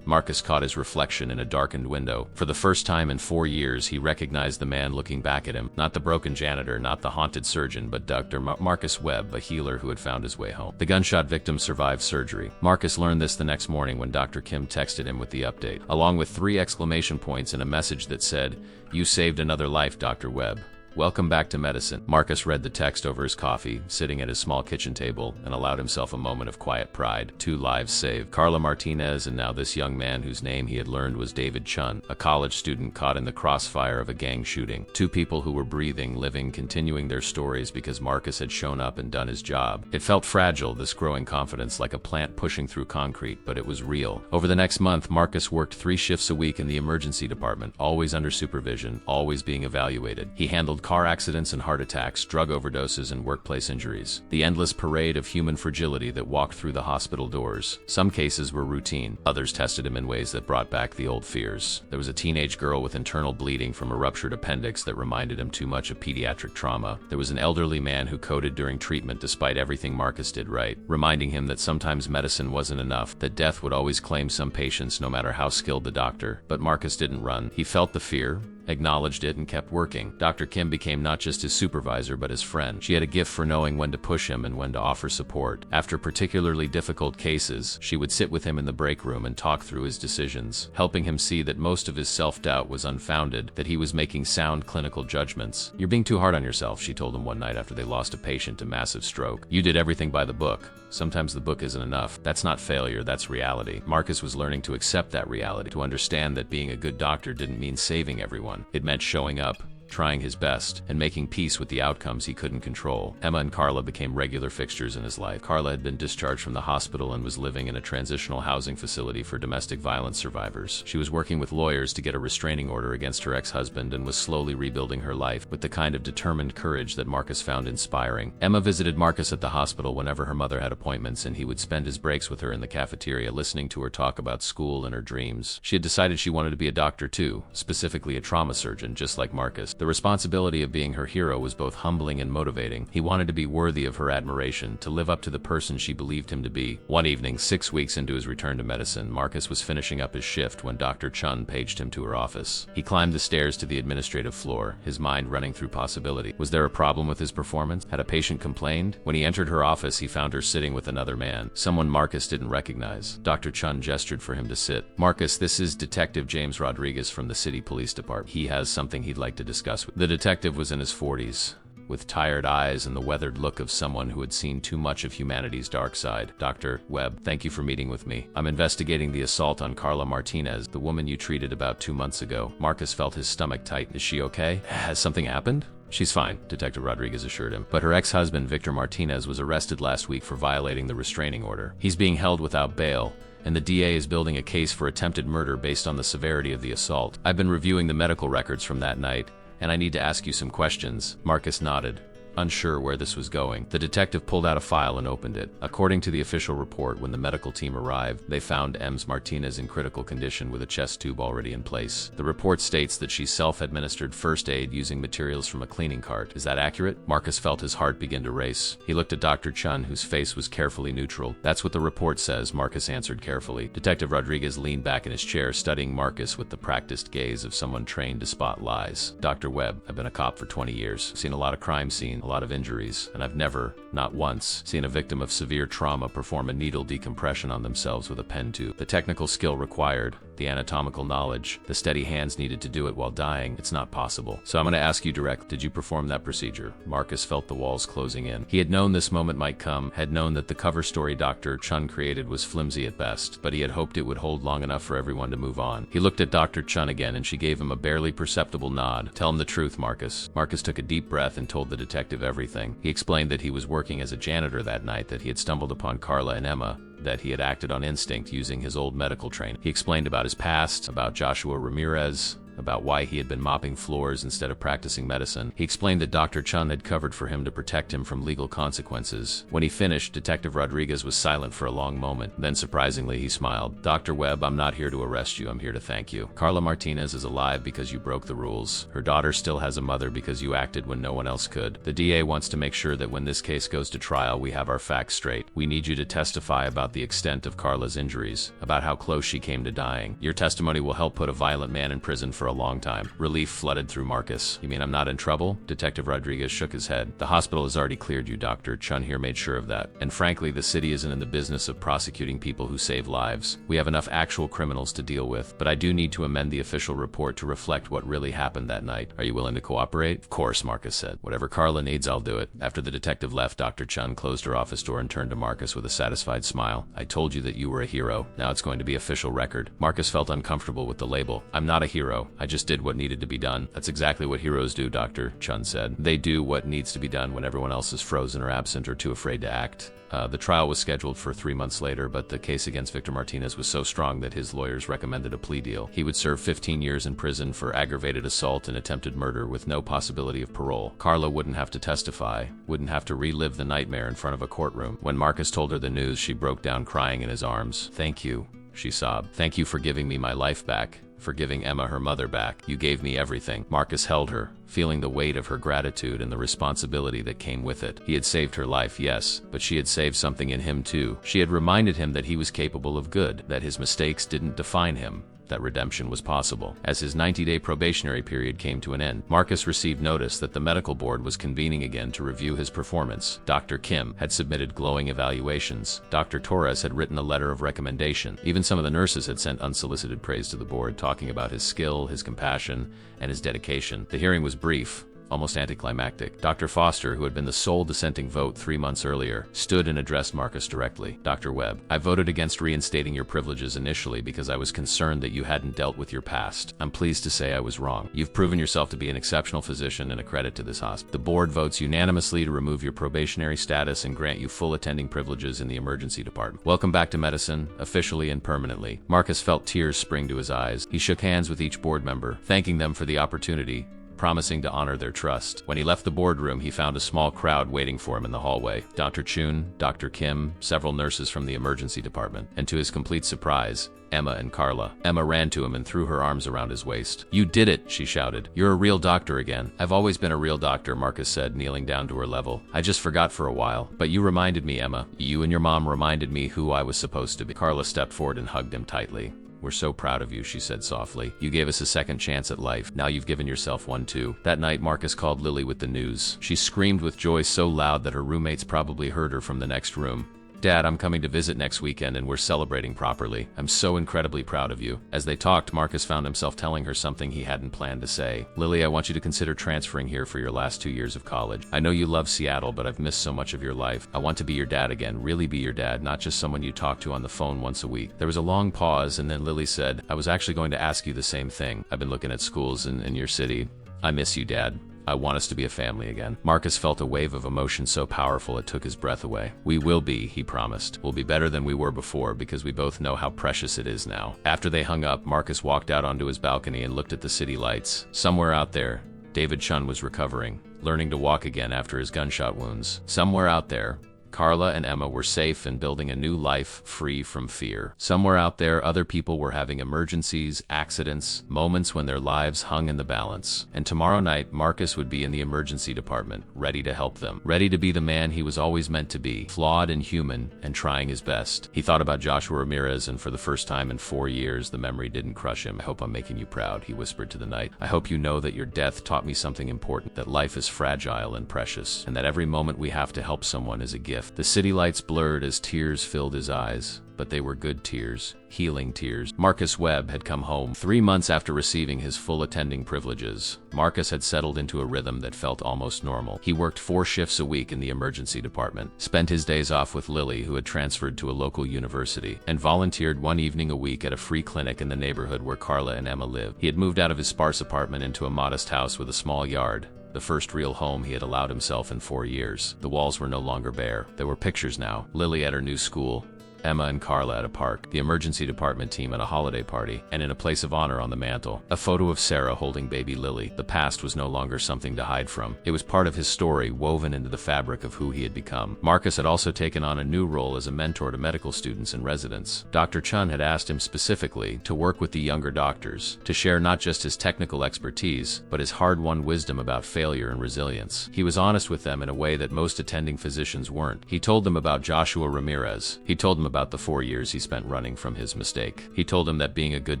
Marcus caught his reflection in a darkened window. For the first time in 4 years, he recognized the man looking back at him. Not the broken janitor, not the haunted surgeon, but Dr. Marcus Webb, a healer who had found his way home. The gunshot victim survived surgery. Marcus learned this the next morning when Dr. Kim texted him with the update, along with 3 exclamation points and a message that said, "You saved another life, Dr. Webb. Welcome back to medicine." Marcus read the text over his coffee, sitting at his small kitchen table, and allowed himself a moment of quiet pride. 2 lives saved. Carla Martinez, and now this young man whose name he had learned was David Chun, a college student caught in the crossfire of a gang shooting. 2 people who were breathing, living, continuing their stories because Marcus had shown up and done his job. It felt fragile, this growing confidence, like a plant pushing through concrete, but it was real. Over the next month, Marcus worked 3 shifts a week in the emergency department, always under supervision, always being evaluated. He handled car accidents and heart attacks, drug overdoses and workplace injuries. The endless parade of human fragility that walked through the hospital doors. Some cases were routine. Others tested him in ways that brought back the old fears. There was a teenage girl with internal bleeding from a ruptured appendix that reminded him too much of pediatric trauma. There was an elderly man who coded during treatment despite everything Marcus did right, reminding him that sometimes medicine wasn't enough, that death would always claim some patients no matter how skilled the doctor. But Marcus didn't run. He felt the fear, acknowledged it, and kept working. Dr. Kim became not just his supervisor but his friend. She had a gift for knowing when to push him and when to offer support. After particularly difficult cases, she would sit with him in the break room and talk through his decisions, helping him see that most of his self-doubt was unfounded, that he was making sound clinical judgments. "You're being too hard on yourself," she told him one night after they lost a patient to massive stroke. "You did everything by the book. Sometimes the book isn't enough. That's not failure, that's reality." Marcus was learning to accept that reality, to understand that being a good doctor didn't mean saving everyone. It meant showing up, trying his best, and making peace with the outcomes he couldn't control. Emma and Carla became regular fixtures in his life. Carla had been discharged from the hospital and was living in a transitional housing facility for domestic violence survivors. She was working with lawyers to get a restraining order against her ex-husband and was slowly rebuilding her life with the kind of determined courage that Marcus found inspiring. Emma visited Marcus at the hospital whenever her mother had appointments, and he would spend his breaks with her in the cafeteria listening to her talk about school and her dreams. She had decided she wanted to be a doctor too, specifically a trauma surgeon, just like Marcus. The responsibility of being her hero was both humbling and motivating. He wanted to be worthy of her admiration, to live up to the person she believed him to be. One evening, 6 weeks into his return to medicine, Marcus was finishing up his shift when Dr. Chun paged him to her office. He climbed the stairs to the administrative floor, his mind running through possibility. Was there a problem with his performance? Had a patient complained? When he entered her office, he found her sitting with another man, someone Marcus didn't recognize. Dr. Chun gestured for him to sit. "Marcus, this is Detective James Rodriguez from the City Police Department. He has something he'd like to discuss with." The detective was in his 40s, with tired eyes and the weathered look of someone who had seen too much of humanity's dark side. "Dr. Webb, thank you for meeting with me. I'm investigating the assault on Carla Martinez, the woman you treated about 2 months ago." Marcus felt his stomach tight. "Is she okay? Has something happened?" "She's fine," Detective Rodriguez assured him. "But her ex-husband, Victor Martinez, was arrested last week for violating the restraining order. He's being held without bail, and the DA is building a case for attempted murder based on the severity of the assault. I've been reviewing the medical records from that night, and I need to ask you some questions." Marcus nodded, unsure where this was going. The detective pulled out a file and opened it. According to the official report, when the medical team arrived, they found Ms. Martinez in critical condition with a chest tube already in place. The report states that she self-administered first aid using materials from a cleaning cart. Is that accurate? Marcus felt his heart begin to race. He looked at Dr. Chun, whose face was carefully neutral. "That's what the report says," Marcus answered carefully. Detective Rodriguez leaned back in his chair, studying Marcus with the practiced gaze of someone trained to spot lies. "Dr. Webb, I've been a cop for 20 years. Seen a lot of crime scenes, a lot of injuries, and I've never, not once, seen a victim of severe trauma perform a needle decompression on themselves with a pen tube. The technical skill required, the anatomical knowledge, the steady hands needed to do it while dying, it's not possible. So I'm going to ask you direct, did you perform that procedure?" Marcus felt the walls closing in. He had known this moment might come, had known that the cover story Dr. Chun created was flimsy at best, but he had hoped it would hold long enough for everyone to move on. He looked at Dr. Chun again, and she gave him a barely perceptible nod. "Tell him the truth, Marcus." Marcus took a deep breath and told the detective everything. He explained that he was working as a janitor that night, that he had stumbled upon Carla and Emma, that he had acted on instinct using his old medical training. He explained about his past, about Joshua Ramirez, about why he had been mopping floors instead of practicing medicine. He explained that Dr. Chun had covered for him to protect him from legal consequences. When he finished, Detective Rodriguez was silent for a long moment. Then, surprisingly, he smiled. "Dr. Webb, I'm not here to arrest you. I'm here to thank you. Carla Martinez is alive because you broke the rules. Her daughter still has a mother because you acted when no one else could. The DA wants to make sure that when this case goes to trial, we have our facts straight. We need you to testify about the extent of Carla's injuries, about how close she came to dying. Your testimony will help put a violent man in prison for a long time." Relief flooded through Marcus. "You mean I'm not in trouble?" Detective Rodriguez shook his head. "The hospital has already cleared you, Dr. Chun here made sure of that. And frankly, the city isn't in the business of prosecuting people who save lives. We have enough actual criminals to deal with, but I do need to amend the official report to reflect what really happened that night. Are you willing to cooperate?" "Of course," Marcus said. "Whatever Carla needs, I'll do it." After the detective left, Dr. Chun closed her office door and turned to Marcus with a satisfied smile. "I told you that you were a hero. Now it's going to be official record." Marcus felt uncomfortable with the label. "I'm not a hero. I just did what needed to be done." "That's exactly what heroes do," Dr. Chun said. "They do what needs to be done when everyone else is frozen or absent or too afraid to act." The trial was scheduled for 3 months later, but the case against Victor Martinez was so strong that his lawyers recommended a plea deal. He would serve 15 years in prison for aggravated assault and attempted murder with no possibility of parole. Carla wouldn't have to testify, wouldn't have to relive the nightmare in front of a courtroom. When Marcus told her the news, she broke down crying in his arms. "Thank you," she sobbed. "Thank you for giving me my life back, for giving Emma her mother back. You gave me everything." Marcus held her, feeling the weight of her gratitude and the responsibility that came with it. He had saved her life, yes, but she had saved something in him too. She had reminded him that he was capable of good, that his mistakes didn't define him, that redemption was possible. As his 90-day probationary period came to an end, Marcus received notice that the medical board was convening again to review his performance. Dr. Kim had submitted glowing evaluations. Dr. Torres had written a letter of recommendation. Even some of the nurses had sent unsolicited praise to the board, talking about his skill, his compassion, and his dedication. The hearing was brief, almost anticlimactic. Dr. Foster, who had been the sole dissenting vote 3 months earlier, stood and addressed Marcus directly. Dr. Webb, I voted against reinstating your privileges initially because I was concerned that you hadn't dealt with your past. I'm pleased to say I was wrong. You've proven yourself to be an exceptional physician and a credit to this hospital. The board votes unanimously to remove your probationary status and grant you full attending privileges in the emergency department. Welcome back to medicine, officially and permanently. Marcus felt tears spring to his eyes. He shook hands with each board member, thanking them for the opportunity, promising to honor their trust. When he left the boardroom, he found a small crowd waiting for him in the hallway. Dr. Chun, Dr. Kim, several nurses from the emergency department, and to his complete surprise, Emma and Carla. Emma ran to him and threw her arms around his waist. "You did it," she shouted. "You're a real doctor again." "I've always been a real doctor," Marcus said, kneeling down to her level. "I just forgot for a while. But you reminded me, Emma. You and your mom reminded me who I was supposed to be." Carla stepped forward and hugged him tightly. "We're so proud of you," she said softly. "You gave us a second chance at life. Now you've given yourself one too." That night, Marcus called Lily with the news. She screamed with joy so loud that her roommates probably heard her from the next room. "Dad, I'm coming to visit next weekend and we're celebrating properly. I'm so incredibly proud of you." As they talked, Marcus found himself telling her something he hadn't planned to say. "Lily, I want you to consider transferring here for your last 2 years of college. I know you love Seattle, but I've missed so much of your life. I want to be your dad again, really be your dad, not just someone you talk to on the phone once a week." There was a long pause, and then Lily said, "I was actually going to ask you the same thing. I've been looking at schools in your city. I miss you, Dad. I want us to be a family again." Marcus felt a wave of emotion so powerful it took his breath away. "We will be," he promised. "We'll be better than we were before because we both know how precious it is now." After they hung up, Marcus walked out onto his balcony and looked at the city lights. Somewhere out there, David Chun was recovering, learning to walk again after his gunshot wounds. Somewhere out there, Carla and Emma were safe and building a new life free from fear. Somewhere out there, other people were having emergencies, accidents, moments when their lives hung in the balance. And tomorrow night, Marcus would be in the emergency department, ready to help them, ready to be the man he was always meant to be, flawed and human, and trying his best. He thought about Joshua Ramirez, and for the first time in 4 years, the memory didn't crush him. "I hope I'm making you proud," he whispered to the night. "I hope you know that your death taught me something important, that life is fragile and precious, and that every moment we have to help someone is a gift." The city lights blurred as tears filled his eyes, but they were good tears, healing tears. Marcus Webb had come home. 3 months after receiving his full attending privileges, Marcus had settled into a rhythm that felt almost normal. He worked 4 shifts a week in the emergency department, spent his days off with Lily, who had transferred to a local university, and volunteered 1 evening a week at a free clinic in the neighborhood where Carla and Emma lived. He had moved out of his sparse apartment into a modest house with a small yard, the first real home he had allowed himself in 4 years. The walls were no longer bare. There were pictures now. Lily at her new school, Emma and Carla at a park, the emergency department team at a holiday party, and in a place of honor on the mantle, a photo of Sarah holding baby Lily. The past was no longer something to hide from. It was part of his story, woven into the fabric of who he had become. Marcus had also taken on a new role as a mentor to medical students and residents. Dr. Chun had asked him specifically to work with the younger doctors, to share not just his technical expertise, but his hard-won wisdom about failure and resilience. He was honest with them in a way that most attending physicians weren't. He told them about Joshua Ramirez. He told them about the 4 years he spent running from his mistake. He told him that being a good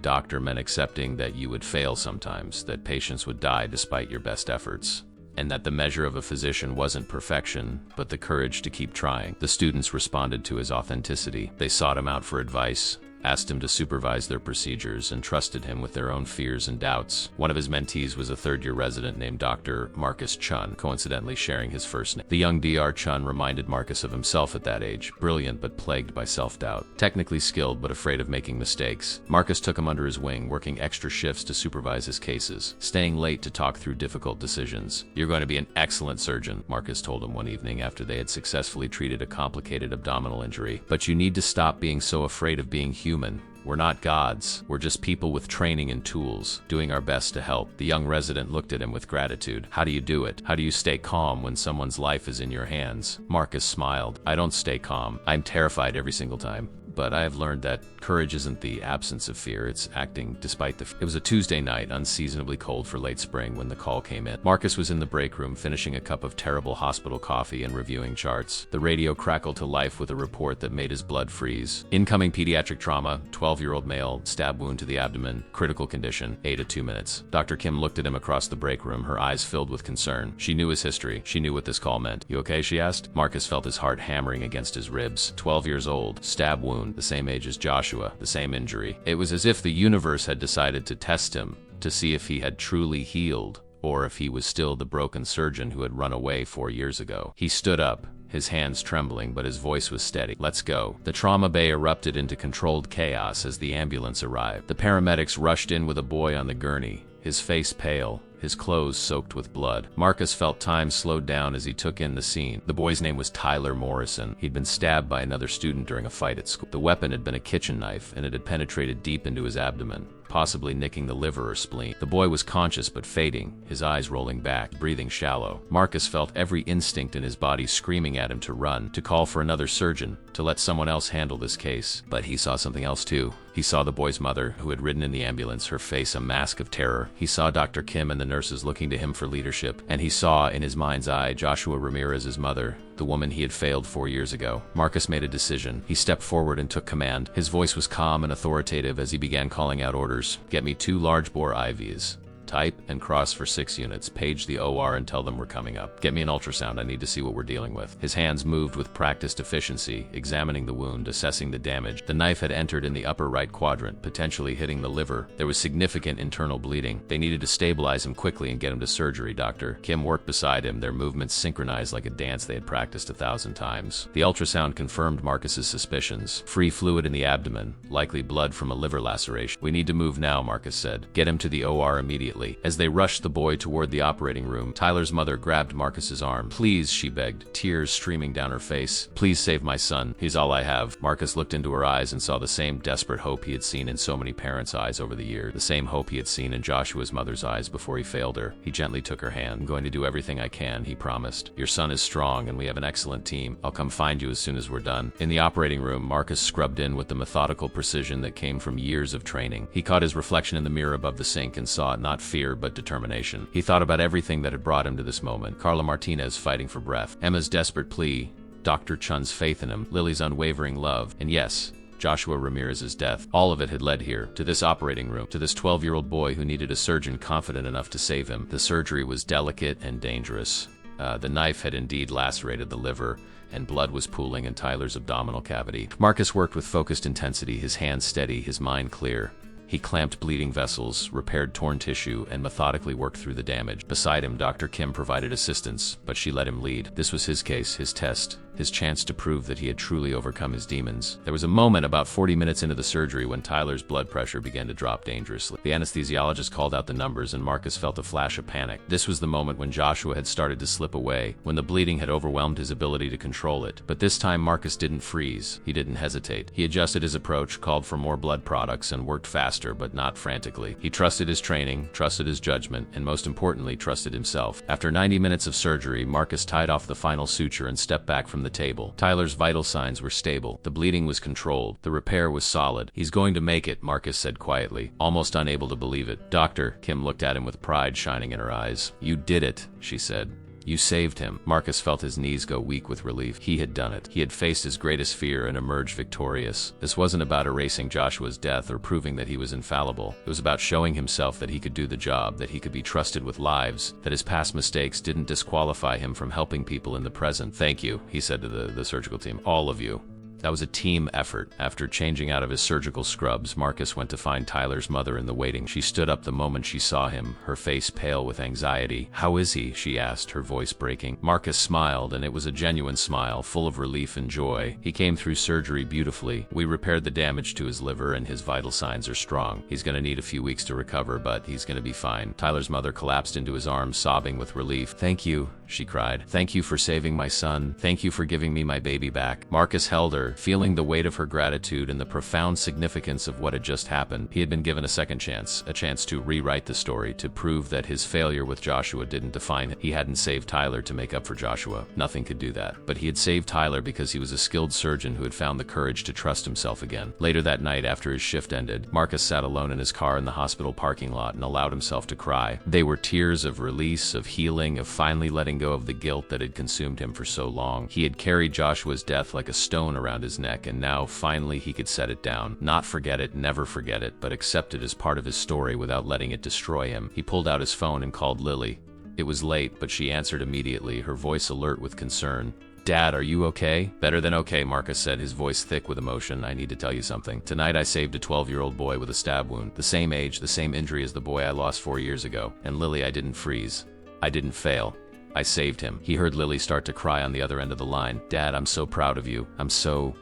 doctor meant accepting that you would fail sometimes, that patients would die despite your best efforts, and that the measure of a physician wasn't perfection, but the courage to keep trying. The students responded to his authenticity. They sought him out for advice, asked him to supervise their procedures, and trusted him with their own fears and doubts. One of his mentees was a third-year resident named Dr. Marcus Chun, coincidentally sharing his first name. The young Dr. Chun reminded Marcus of himself at that age, brilliant but plagued by self-doubt, technically skilled but afraid of making mistakes. Marcus took him under his wing, working extra shifts to supervise his cases, staying late to talk through difficult decisions. "You're going to be an excellent surgeon," Marcus told him one evening after they had successfully treated a complicated abdominal injury. "But you need to stop being so afraid of being human. We're not gods. We're just people with training and tools, doing our best to help." The young resident looked at him with gratitude. "How do you do it? How do you stay calm when someone's life is in your hands?" Marcus smiled. "I don't stay calm. I'm terrified every single time. But I have learned that courage isn't the absence of fear, it's acting despite the fear." It was a Tuesday night, unseasonably cold for late spring, when the call came in. Marcus was in the break room, finishing a cup of terrible hospital coffee and reviewing charts. The radio crackled to life with a report that made his blood freeze. "Incoming pediatric trauma, 12-year-old male, stab wound to the abdomen, critical condition, 8 to 2 minutes. Dr. Kim looked at him across the break room, her eyes filled with concern. She knew his history. She knew what this call meant. "You okay?" she asked. Marcus felt his heart hammering against his ribs. 12 years old, stab wound, the same age as Joshua, the same injury. It was as if the universe had decided to test him, to see if he had truly healed or if he was still the broken surgeon who had run away 4 years ago. He stood up, his hands trembling, but his voice was steady. "Let's go." The trauma bay erupted into controlled chaos as the ambulance arrived. The paramedics rushed in with a boy on the gurney, his face pale, his clothes soaked with blood. Marcus felt time slowed down as he took in the scene. The boy's name was Tyler Morrison. He'd been stabbed by another student during a fight at school. The weapon had been a kitchen knife, and it had penetrated deep into his abdomen, possibly nicking the liver or spleen. The boy was conscious but fading, his eyes rolling back, breathing shallow. Marcus felt every instinct in his body screaming at him to run, to call for another surgeon, to let someone else handle this case. But he saw something else too. He saw the boy's mother, who had ridden in the ambulance, her face a mask of terror. He saw Dr. Kim and the nurses looking to him for leadership, and he saw in his mind's eye Joshua Ramirez's mother, the woman he had failed 4 years ago. Marcus made a decision. He stepped forward and took command. His voice was calm and authoritative as he began calling out orders. "Get me 2 large-bore IVs. Type and cross for 6 units. Page the OR and tell them we're coming up. Get me an ultrasound. I need to see what we're dealing with." His hands moved with practiced efficiency, examining the wound, assessing the damage. The knife had entered in the upper right quadrant, potentially hitting the liver. There was significant internal bleeding. They needed to stabilize him quickly and get him to surgery, Doctor. Kim worked beside him, their movements synchronized like a dance they had practiced 1,000 times. The ultrasound confirmed Marcus's suspicions. Free fluid in the abdomen, likely blood from a liver laceration. "We need to move now," Marcus said. "Get him to the OR immediately." As they rushed the boy toward the operating room, Tyler's mother grabbed Marcus's arm. "Please," she begged, tears streaming down her face. "Please save my son. He's all I have." Marcus looked into her eyes and saw the same desperate hope he had seen in so many parents' eyes over the years, the same hope he had seen in Joshua's mother's eyes before he failed her. He gently took her hand. "I'm going to do everything I can," he promised. "Your son is strong, and we have an excellent team. I'll come find you as soon as we're done." In the operating room, Marcus scrubbed in with the methodical precision that came from years of training. He caught his reflection in the mirror above the sink and saw not fear but determination. He thought about everything that had brought him to this moment. Carla Martinez fighting for breath, Emma's desperate plea, Dr. Chun's faith in him, Lily's unwavering love, and yes, Joshua Ramirez's death. All of it had led here, to this operating room, to this 12-year-old boy who needed a surgeon confident enough to save him. The surgery was delicate and dangerous. The knife had indeed lacerated the liver, and blood was pooling in Tyler's abdominal cavity. Marcus worked with focused intensity, his hands steady, his mind clear. He clamped bleeding vessels, repaired torn tissue, and methodically worked through the damage. Beside him, Dr. Kim provided assistance, but she let him lead. This was his case, his test, his chance to prove that he had truly overcome his demons. There was a moment about 40 minutes into the surgery when Tyler's blood pressure began to drop dangerously. The anesthesiologist called out the numbers, and Marcus felt a flash of panic. This was the moment when Joshua had started to slip away, when the bleeding had overwhelmed his ability to control it. But this time Marcus didn't freeze. He didn't hesitate. He adjusted his approach, called for more blood products, and worked faster, but not frantically. He trusted his training, trusted his judgment, and most importantly, trusted himself. After 90 minutes of surgery, Marcus tied off the final suture and stepped back from the table. Tyler's vital signs were stable. The bleeding was controlled. The repair was solid. "He's going to make it," Marcus said quietly, almost unable to believe it. "Doctor," Kim looked at him with pride shining in her eyes. "You did it," she said. "You saved him." Marcus felt his knees go weak with relief. He had done it. He had faced his greatest fear and emerged victorious. This wasn't about erasing Joshua's death or proving that he was infallible. It was about showing himself that he could do the job, that he could be trusted with lives, that his past mistakes didn't disqualify him from helping people in the present. "Thank you," he said to the surgical team. "All of you." That was a team effort. After changing out of his surgical scrubs, Marcus went to find Tyler's mother in the waiting. She stood up the moment she saw him, her face pale with anxiety. "How is he?" she asked, her voice breaking. Marcus smiled, and it was a genuine smile, full of relief and joy. "He came through surgery beautifully. We repaired the damage to his liver, and his vital signs are strong. He's going to need a few weeks to recover, but he's going to be fine." Tyler's mother collapsed into his arms, sobbing with relief. "Thank you," she cried. "Thank you for saving my son. Thank you for giving me my baby back." Marcus held her, feeling the weight of her gratitude and the profound significance of what had just happened. He had been given a second chance, a chance to rewrite the story, to prove that his failure with Joshua didn't define him. He hadn't saved Tyler to make up for Joshua. Nothing could do that. But he had saved Tyler because he was a skilled surgeon who had found the courage to trust himself again. Later that night, after his shift ended, Marcus sat alone in his car in the hospital parking lot and allowed himself to cry. They were tears of release, of healing, of finally letting go of the guilt that had consumed him for so long. He had carried Joshua's death like a stone around his neck, and now, finally, he could set it down. Not forget it, never forget it, but accept it as part of his story without letting it destroy him. He pulled out his phone and called Lily. It was late, but she answered immediately, her voice alert with concern. Dad, are you okay? Better than okay, Marcus said, his voice thick with emotion. I need to tell you something. Tonight I saved a 12-year-old boy with a stab wound. The same age, the same injury as the boy I lost 4 years ago. And Lily, I didn't freeze. I didn't fail. I saved him. He heard Lily start to cry on the other end of the line. Dad, I'm so proud of you. I'm so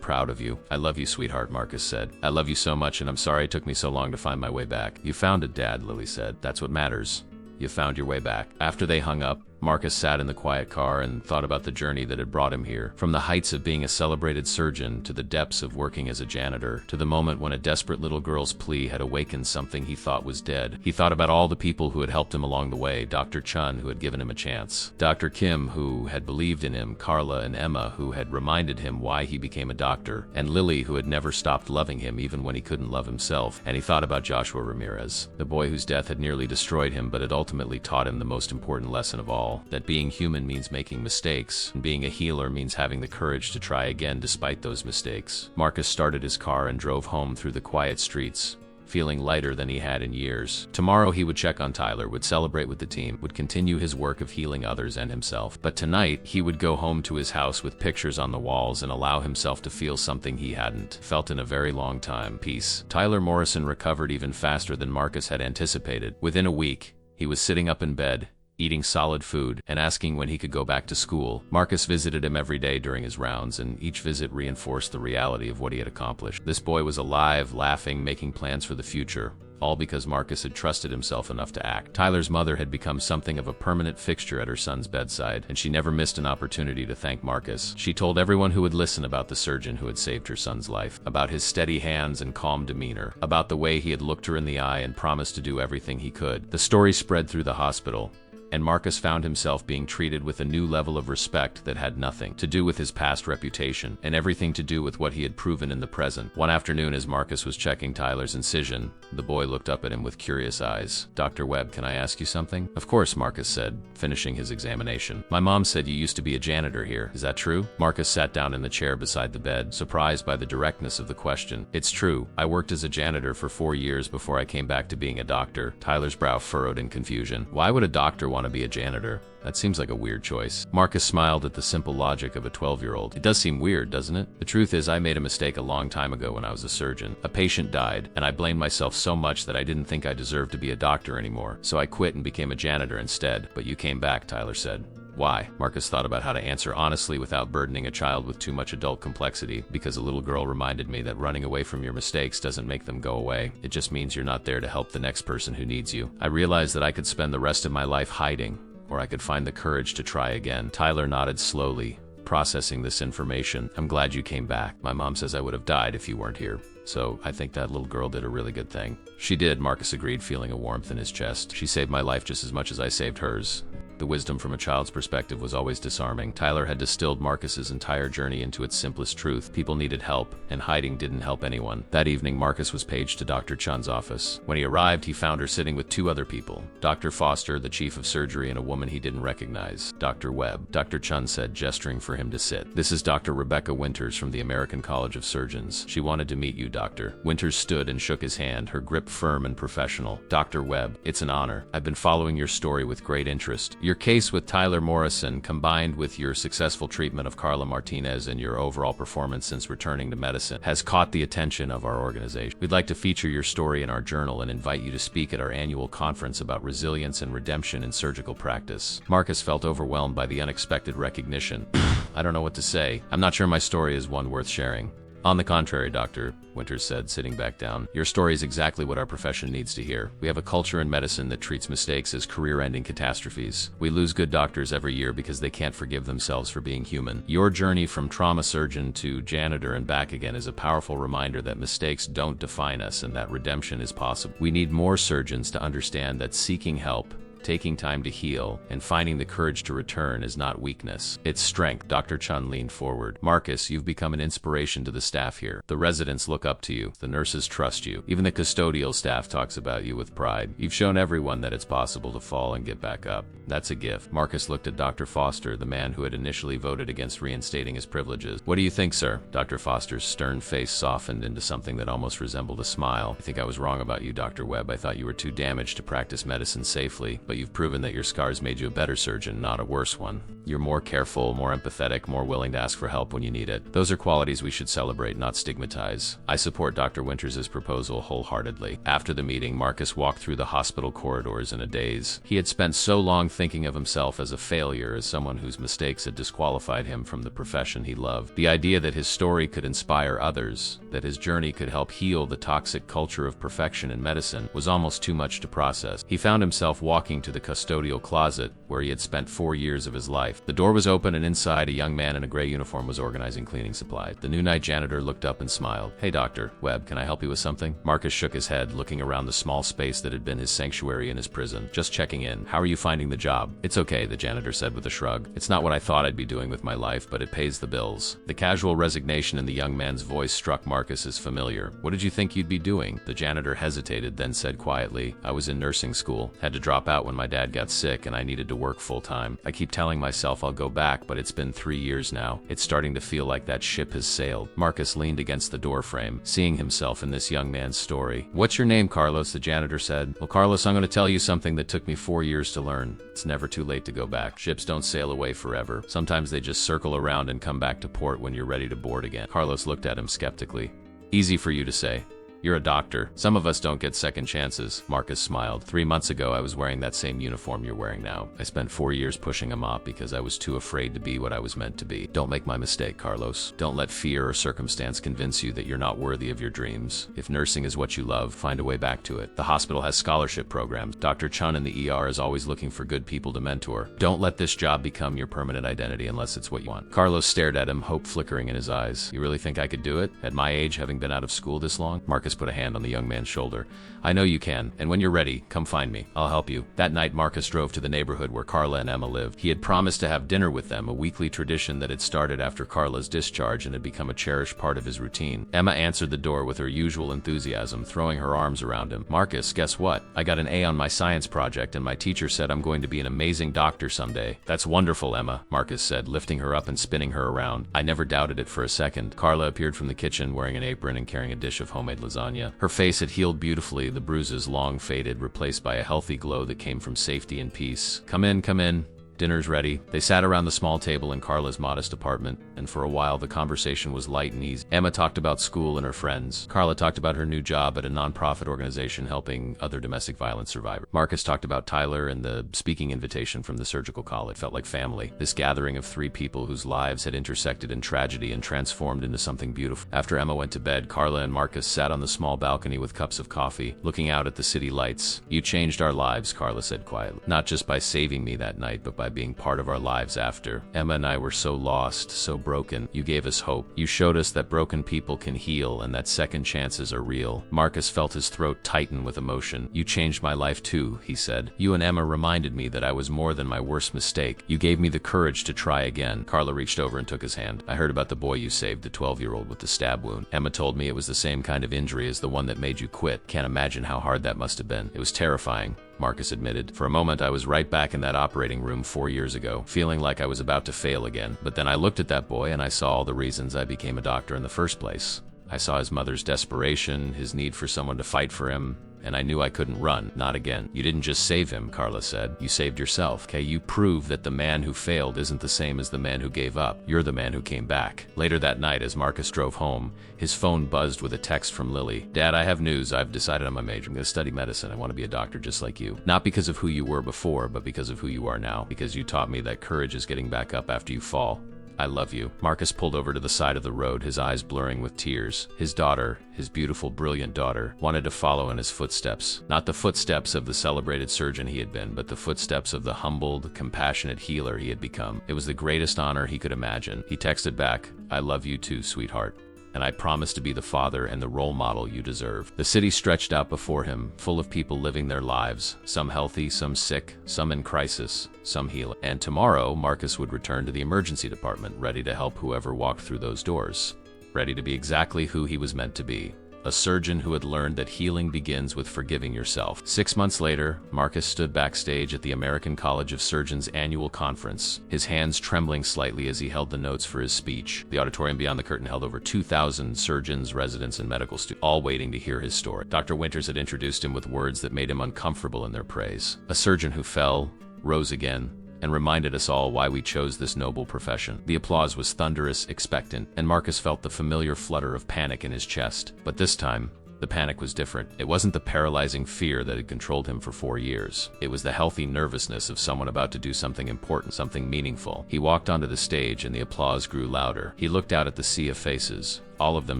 proud of you. I love you, sweetheart, Marcus said. I love you so much, and I'm sorry it took me so long to find my way back. You found it, Dad, Lily said. That's what matters. You found your way back. After they hung up, Marcus sat in the quiet car and thought about the journey that had brought him here. From the heights of being a celebrated surgeon, to the depths of working as a janitor, to the moment when a desperate little girl's plea had awakened something he thought was dead. He thought about all the people who had helped him along the way, Dr. Chun, who had given him a chance, Dr. Kim, who had believed in him, Carla and Emma, who had reminded him why he became a doctor, and Lily, who had never stopped loving him even when he couldn't love himself. And he thought about Joshua Ramirez, the boy whose death had nearly destroyed him but had ultimately taught him the most important lesson of all, that being human means making mistakes, and being a healer means having the courage to try again despite those mistakes. Marcus started his car and drove home through the quiet streets, feeling lighter than he had in years. Tomorrow he would check on Tyler, would celebrate with the team, would continue his work of healing others and himself. But tonight, he would go home to his house with pictures on the walls and allow himself to feel something he hadn't felt in a very long time: peace. Tyler Morrison recovered even faster than Marcus had anticipated. Within a week, he was sitting up in bed, eating solid food, and asking when he could go back to school. Marcus visited him every day during his rounds, and each visit reinforced the reality of what he had accomplished. This boy was alive, laughing, making plans for the future, all because Marcus had trusted himself enough to act. Tyler's mother had become something of a permanent fixture at her son's bedside, and she never missed an opportunity to thank Marcus. She told everyone who would listen about the surgeon who had saved her son's life, about his steady hands and calm demeanor, about the way he had looked her in the eye and promised to do everything he could. The story spread through the hospital, and Marcus found himself being treated with a new level of respect that had nothing to do with his past reputation and everything to do with what he had proven in the present. One afternoon, as Marcus was checking Tyler's incision, the boy looked up at him with curious eyes. Dr. Webb, can I ask you something? Of course, Marcus said, finishing his examination. My mom said you used to be a janitor here. Is that true? Marcus sat down in the chair beside the bed, surprised by the directness of the question. It's true. I worked as a janitor for 4 years before I came back to being a doctor. Tyler's brow furrowed in confusion. Why would a doctor want to be a janitor? That seems like a weird choice. Marcus smiled at the simple logic of a 12-year-old. It does seem weird, doesn't it? The truth is, I made a mistake a long time ago when I was a surgeon. A patient died, and I blamed myself so much that I didn't think I deserved to be a doctor anymore. So I quit and became a janitor instead. But you came back, Tyler said. Why? Marcus thought about how to answer honestly without burdening a child with too much adult complexity. Because a little girl reminded me that running away from your mistakes doesn't make them go away. It just means you're not there to help the next person who needs you. I realized that I could spend the rest of my life hiding, or I could find the courage to try again. Tyler nodded slowly, processing this information. I'm glad you came back. My mom says I would have died if you weren't here. So I think that little girl did a really good thing. She did, Marcus agreed, feeling a warmth in his chest. She saved my life just as much as I saved hers. The wisdom from a child's perspective was always disarming. Tyler had distilled Marcus's entire journey into its simplest truth. People needed help, and hiding didn't help anyone. That evening, Marcus was paged to Dr. Chun's office. When he arrived, he found her sitting with 2 other people: Dr. Foster, the chief of surgery, and a woman he didn't recognize, Dr. Webb. Dr. Chun said, gesturing for him to sit. This is Dr. Rebecca Winters from the American College of Surgeons. She wanted to meet you, Doctor. Winters stood and shook his hand, her grip firm and professional. Dr. Webb, it's an honor. I've been following your story with great interest. Your case with Tyler Morrison, combined with your successful treatment of Carla Martinez and your overall performance since returning to medicine, has caught the attention of our organization. We'd like to feature your story in our journal and invite you to speak at our annual conference about resilience and redemption in surgical practice. Marcus felt overwhelmed by the unexpected recognition. I don't know what to say. I'm not sure my story is one worth sharing. On the contrary, Doctor, Winters said, sitting back down. Your story is exactly what our profession needs to hear. We have a culture in medicine that treats mistakes as career-ending catastrophes. We lose good doctors every year because they can't forgive themselves for being human. Your journey from trauma surgeon to janitor and back again is a powerful reminder that mistakes don't define us and that redemption is possible. We need more surgeons to understand that seeking help, taking time to heal, and finding the courage to return is not weakness. It's strength. Dr. Chun leaned forward. Marcus, you've become an inspiration to the staff here. The residents look up to you. The nurses trust you. Even the custodial staff talks about you with pride. You've shown everyone that it's possible to fall and get back up. That's a gift. Marcus looked at Dr. Foster, the man who had initially voted against reinstating his privileges. What do you think, sir? Dr. Foster's stern face softened into something that almost resembled a smile. I think I was wrong about you, Dr. Webb. I thought you were too damaged to practice medicine safely, but you've proven that your scars made you a better surgeon, not a worse one. You're more careful, more empathetic, more willing to ask for help when you need it. Those are qualities we should celebrate, not stigmatize. I support Dr. Winters' proposal wholeheartedly. After the meeting, Marcus walked through the hospital corridors in a daze. He had spent so long thinking of himself as a failure, as someone whose mistakes had disqualified him from the profession he loved. The idea that his story could inspire others, that his journey could help heal the toxic culture of perfection in medicine, was almost too much to process. He found himself walking to the custodial closet, where he had spent 4 years of his life. The door was open, and inside, a young man in a gray uniform was organizing cleaning supplies. The new night janitor looked up and smiled. "Hey, Dr. Webb, can I help you with something?" Marcus shook his head, looking around the small space that had been his sanctuary in his prison. "Just checking in. How are you finding the job?" "It's okay," the janitor said with a shrug. "It's not what I thought I'd be doing with my life, but it pays the bills." The casual resignation in the young man's voice struck Marcus as familiar. "What did you think you'd be doing?" The janitor hesitated, then said quietly, "I was in nursing school. Had to drop out when my dad got sick and I needed to work full-time. I keep telling myself I'll go back, but it's been 3 years now. It's starting to feel like that ship has sailed." Marcus leaned against the doorframe, seeing himself in this young man's story. "What's your name, Carlos?" the janitor said. "Well, Carlos, I'm going to tell you something that took me 4 years to learn. It's never too late to go back. Ships don't sail away forever. Sometimes they just circle around and come back to port when you're ready to board again." Carlos looked at him skeptically. "Easy for you to say. You're a doctor. Some of us don't get second chances." Marcus smiled. 3 months ago, I was wearing that same uniform you're wearing now. I spent 4 years pushing a mop because I was too afraid to be what I was meant to be. Don't make my mistake, Carlos. Don't let fear or circumstance convince you that you're not worthy of your dreams. If nursing is what you love, find a way back to it. The hospital has scholarship programs. Dr. Chun in the ER is always looking for good people to mentor. Don't let this job become your permanent identity unless it's what you want. Carlos stared at him, hope flickering in his eyes. "You really think I could do it? At my age, having been out of school this long?" Marcus put a hand on the young man's shoulder. "I know you can, and when you're ready, come find me. I'll help you." That night, Marcus drove to the neighborhood where Carla and Emma lived. He had promised to have dinner with them, a weekly tradition that had started after Carla's discharge and had become a cherished part of his routine. Emma answered the door with her usual enthusiasm, throwing her arms around him. "Marcus, guess what? I got an A on my science project, and my teacher said I'm going to be an amazing doctor someday." "That's wonderful, Emma," Marcus said, lifting her up and spinning her around. "I never doubted it for a second." Carla appeared from the kitchen wearing an apron and carrying a dish of homemade lasagna. Her face had healed beautifully, the bruises long faded, replaced by a healthy glow that came from safety and peace. Come in, come in. Dinner's ready." They sat around the small table in Carla's modest apartment, and for a while the conversation was light and easy. Emma talked about school and her friends. Carla talked about her new job at a non-profit organization helping other domestic violence survivors. Marcus talked about Tyler and the speaking invitation from the surgical college. It felt like family, this gathering of 3 people whose lives had intersected in tragedy and transformed into something beautiful. After Emma went to bed, Carla and Marcus sat on the small balcony with cups of coffee, looking out at the city lights. "You changed our lives," Carla said quietly. "Not just by saving me that night, but by being part of our lives after. Emma and I were so lost, so broken. You gave us hope. You showed us that broken people can heal and that second chances are real." Marcus felt his throat tighten with emotion. "You changed my life too," he said. "You and Emma reminded me that I was more than my worst mistake. You gave me the courage to try again." Carla reached over and took his hand. "I heard about the boy you saved, the 12-year-old with the stab wound. Emma told me it was the same kind of injury as the one that made you quit. Can't imagine how hard that must have been." "It was terrifying," Marcus admitted. "For a moment, I was right back in that operating room 4 years ago, feeling like I was about to fail again. But then I looked at that boy and I saw all the reasons I became a doctor in the first place. I saw his mother's desperation, his need for someone to fight for him, and I knew I couldn't run. Not again." "You didn't just save him," Carla said. "You saved yourself. Okay, you proved that the man who failed isn't the same as the man who gave up. You're the man who came back." Later that night, as Marcus drove home, his phone buzzed with a text from Lily. "Dad, I have news. I've decided on my major. I'm going to study medicine. I want to be a doctor just like you. Not because of who you were before, but because of who you are now. Because you taught me that courage is getting back up after you fall. I love you." Marcus pulled over to the side of the road, his eyes blurring with tears. His daughter, his beautiful, brilliant daughter, wanted to follow in his footsteps. Not the footsteps of the celebrated surgeon he had been, but the footsteps of the humbled, compassionate healer he had become. It was the greatest honor he could imagine. He texted back, "I love you too, sweetheart. And I promise to be the father and the role model you deserve." The city stretched out before him, full of people living their lives, some healthy, some sick, some in crisis, some healing. And tomorrow, Marcus would return to the emergency department, ready to help whoever walked through those doors, ready to be exactly who he was meant to be. a surgeon who had learned that healing begins with forgiving yourself. 6 months later, Marcus stood backstage at the American College of Surgeons annual conference, his hands trembling slightly as he held the notes for his speech. The auditorium beyond the curtain held over 2,000 surgeons, residents, and medical students, all waiting to hear his story. Dr. Winters had introduced him with words that made him uncomfortable in their praise. A surgeon who fell, rose again, and reminded us all why we chose this noble profession. The applause was thunderous, expectant, and Marcus felt the familiar flutter of panic in his chest. But this time, the panic was different. It wasn't the paralyzing fear that had controlled him for 4 years. It was the healthy nervousness of someone about to do something important, something meaningful. He walked onto the stage and the applause grew louder. He looked out at the sea of faces, all of them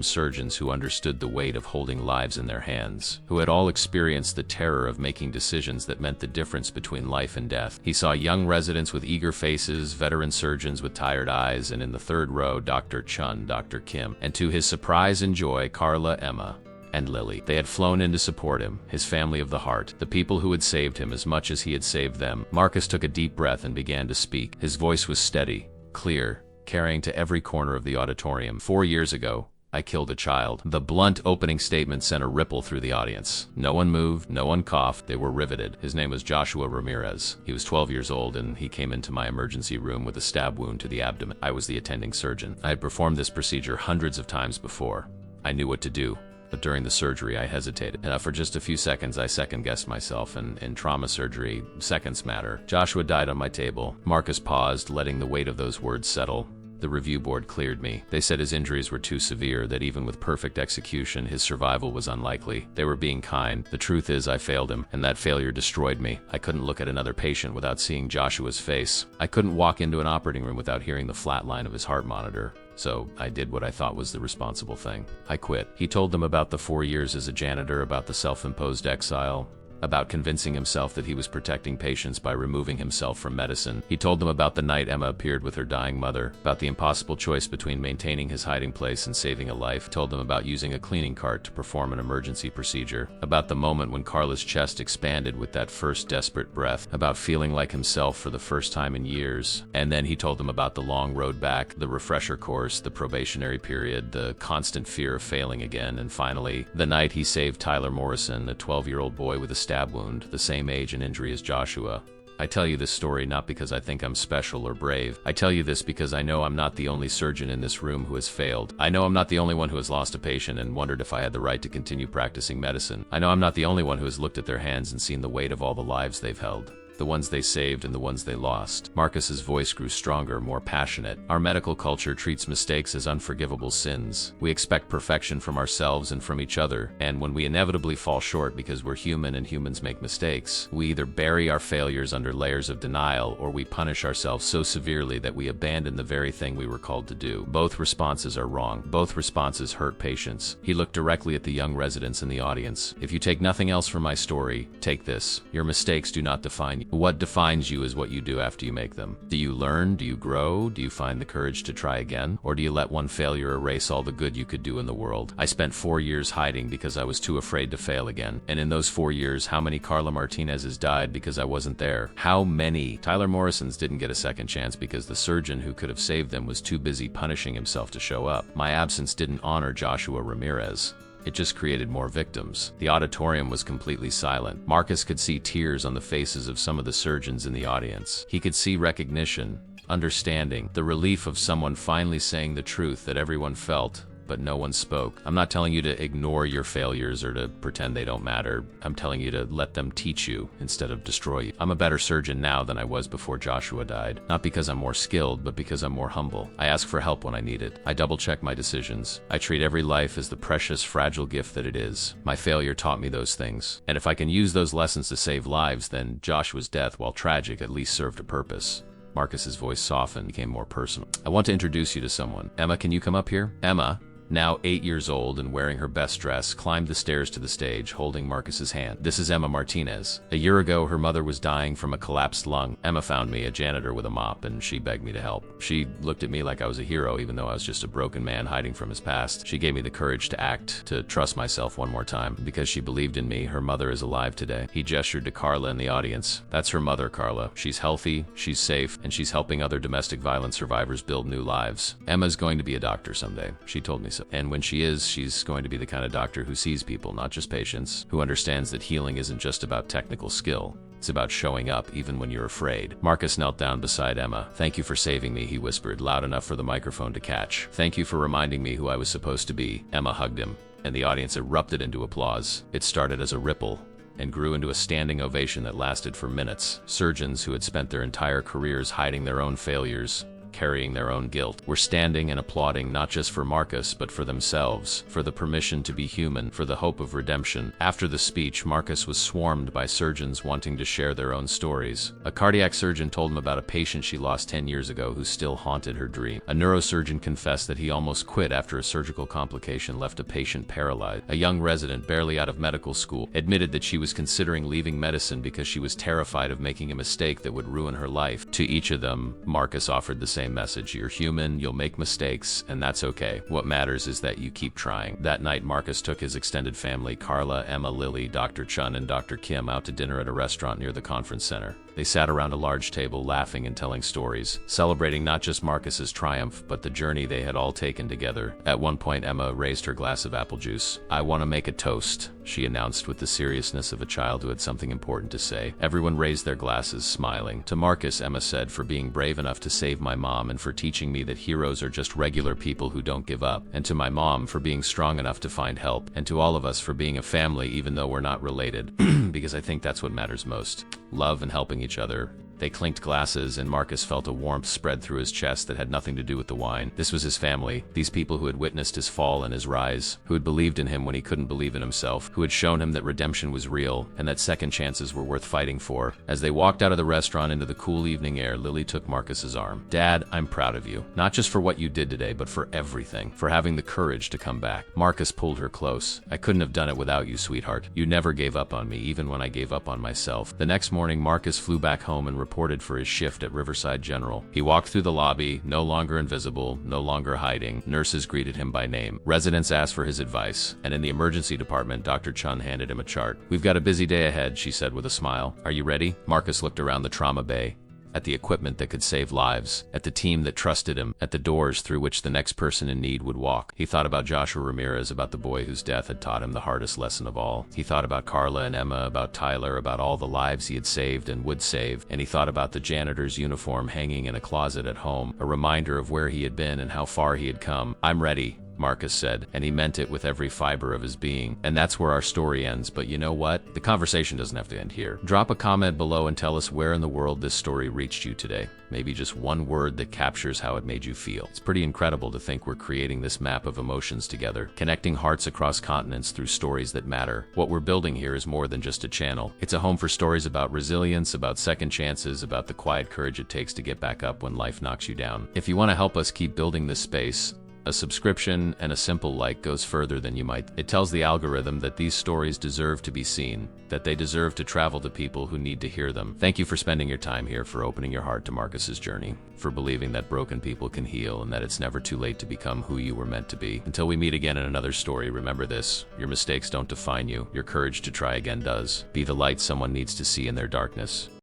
surgeons who understood the weight of holding lives in their hands, who had all experienced the terror of making decisions that meant the difference between life and death. He saw young residents with eager faces, veteran surgeons with tired eyes, and in the third row, Dr. Chun, Dr. Kim, and to his surprise and joy, Carla, Emma, and Lily. They had flown in to support him, his family of the heart, the people who had saved him as much as he had saved them. Marcus took a deep breath and began to speak. His voice was steady, clear, carrying to every corner of the auditorium. 4 years ago, I killed a child. The blunt opening statement sent a ripple through the audience. No one moved, no one coughed, they were riveted. His name was Joshua Ramirez. He was 12 years old and he came into my emergency room with a stab wound to the abdomen. I was the attending surgeon. I had performed this procedure hundreds of times before. I knew what to do. But during the surgery, I hesitated. And for just a few seconds, I second-guessed myself, and in trauma surgery, seconds matter. Joshua died on my table. Marcus paused, letting the weight of those words settle. The review board cleared me. They said his injuries were too severe, that even with perfect execution, his survival was unlikely. They were being kind. The truth is, I failed him, and that failure destroyed me. I couldn't look at another patient without seeing Joshua's face. I couldn't walk into an operating room without hearing the flat line of his heart monitor. So I did what I thought was the responsible thing. I quit. He told them about the 4 years as a janitor, about the self-imposed exile, about convincing himself that he was protecting patients by removing himself from medicine. He told them about the night Emma appeared with her dying mother, about the impossible choice between maintaining his hiding place and saving a life. He told them about using a cleaning cart to perform an emergency procedure, about the moment when Carla's chest expanded with that first desperate breath, about feeling like himself for the first time in years. And then he told them about the long road back, the refresher course, the probationary period, the constant fear of failing again, and finally, the night he saved Tyler Morrison, a 12-year-old boy with a stab wound, the same age and injury as Joshua. I tell you this story not because I think I'm special or brave. I tell you this because I know I'm not the only surgeon in this room who has failed. I know I'm not the only one who has lost a patient and wondered if I had the right to continue practicing medicine. I know I'm not the only one who has looked at their hands and seen the weight of all the lives they've held. The ones they saved and the ones they lost. Marcus's voice grew stronger, more passionate. Our medical culture treats mistakes as unforgivable sins. We expect perfection from ourselves and from each other, and when we inevitably fall short because we're human and humans make mistakes, we either bury our failures under layers of denial or we punish ourselves so severely that we abandon the very thing we were called to do. Both responses are wrong. Both responses hurt patients. He looked directly at the young residents in the audience. If you take nothing else from my story, take this. Your mistakes do not define you. What defines you is what you do after you make them. Do you learn? Do you grow? Do you find the courage to try again? Or do you let one failure erase all the good you could do in the world? I spent 4 years hiding because I was too afraid to fail again. And in those 4 years, how many Carla Martinez's died because I wasn't there? How many Tyler Morrisons didn't get a second chance because the surgeon who could have saved them was too busy punishing himself to show up? My absence didn't honor Joshua Ramirez. It just created more victims. The auditorium was completely silent. Marcus could see tears on the faces of some of the surgeons in the audience. He could see recognition, understanding, the relief of someone finally saying the truth that everyone felt, but no one spoke. I'm not telling you to ignore your failures or to pretend they don't matter. I'm telling you to let them teach you instead of destroy you. I'm a better surgeon now than I was before Joshua died. Not because I'm more skilled, but because I'm more humble. I ask for help when I need it. I double-check my decisions. I treat every life as the precious, fragile gift that it is. My failure taught me those things. And if I can use those lessons to save lives, then Joshua's death, while tragic, at least served a purpose. Marcus's voice softened, became more personal. I want to introduce you to someone. Emma, can you come up here? Emma, now 8 years old and wearing her best dress, climbed the stairs to the stage, holding Marcus's hand. This is Emma Martinez. A year ago, her mother was dying from a collapsed lung. Emma found me, a janitor with a mop, and she begged me to help. She looked at me like I was a hero, even though I was just a broken man hiding from his past. She gave me the courage to act, to trust myself one more time. Because she believed in me, her mother is alive today. He gestured to Carla in the audience. That's her mother, Carla. She's healthy, she's safe, and she's helping other domestic violence survivors build new lives. Emma's going to be a doctor someday. She told me so. So. And when she is, she's going to be the kind of doctor who sees people, not just patients, who understands that healing isn't just about technical skill. It's about showing up even when you're afraid. Marcus knelt down beside Emma. "Thank you for saving me," he whispered, loud enough for the microphone to catch. "Thank you for reminding me who I was supposed to be." Emma hugged him, and the audience erupted into applause. It started as a ripple and grew into a standing ovation that lasted for minutes. Surgeons who had spent their entire careers hiding their own failures, carrying their own guilt, were standing and applauding not just for Marcus, but for themselves, for the permission to be human, for the hope of redemption. After the speech, Marcus was swarmed by surgeons wanting to share their own stories. A cardiac surgeon told him about a patient she lost 10 years ago who still haunted her dream. A neurosurgeon confessed that he almost quit after a surgical complication left a patient paralyzed. A young resident, barely out of medical school, admitted that she was considering leaving medicine because she was terrified of making a mistake that would ruin her life. To each of them, Marcus offered the same message: you're human, you'll make mistakes, and that's okay. What matters is that you keep trying. That night, Marcus took his extended family, Carla, Emma, Lily, Dr. Chun, and Dr. Kim, out to dinner at a restaurant near the conference center. They sat around a large table, laughing and telling stories, celebrating not just Marcus's triumph, but the journey they had all taken together. At one point, Emma raised her glass of apple juice. "I want to make a toast," she announced with the seriousness of a child who had something important to say. Everyone raised their glasses, smiling. "To Marcus," Emma said, "for being brave enough to save my mom and for teaching me that heroes are just regular people who don't give up. And to my mom for being strong enough to find help. And to all of us for being a family even though we're not related." Because I think that's what matters most. Love and helping each other. They clinked glasses, and Marcus felt a warmth spread through his chest that had nothing to do with the wine. This was his family, these people who had witnessed his fall and his rise, who had believed in him when he couldn't believe in himself, who had shown him that redemption was real and that second chances were worth fighting for. As they walked out of the restaurant into the cool evening air, Lily took Marcus's arm. "Dad, I'm proud of you. Not just for what you did today, but for everything. For having the courage to come back." Marcus pulled her close. "I couldn't have done it without you, sweetheart. You never gave up on me, even when I gave up on myself." The next morning, Marcus flew back home and reported for his shift at Riverside General. He walked through the lobby, no longer invisible, no longer hiding. Nurses greeted him by name. Residents asked for his advice, and in the emergency department, Dr. Chun handed him a chart. "We've got a busy day ahead," she said with a smile. "Are you ready?" Marcus looked around the trauma bay, at the equipment that could save lives, at the team that trusted him, at the doors through which the next person in need would walk. He thought about Joshua Ramirez, about the boy whose death had taught him the hardest lesson of all. He thought about Carla and Emma, about Tyler, about all the lives he had saved and would save. And he thought about the janitor's uniform hanging in a closet at home, a reminder of where he had been and how far he had come. "I'm ready," Marcus said, and he meant it with every fiber of his being. And that's where our story ends, but you know what? The conversation doesn't have to end here. Drop a comment below and tell us where in the world this story reached you today. Maybe just one word that captures how it made you feel. It's pretty incredible to think we're creating this map of emotions together, connecting hearts across continents through stories that matter. What we're building here is more than just a channel. It's a home for stories about resilience, about second chances, about the quiet courage it takes to get back up when life knocks you down. If you want to help us keep building this space, a subscription and a simple like goes further than you might. It tells the algorithm that these stories deserve to be seen, that they deserve to travel to people who need to hear them. Thank you for spending your time here, for opening your heart to Marcus's journey, for believing that broken people can heal and that it's never too late to become who you were meant to be. Until we meet again in another story, remember this: your mistakes don't define you. Your courage to try again does. Be the light someone needs to see in their darkness.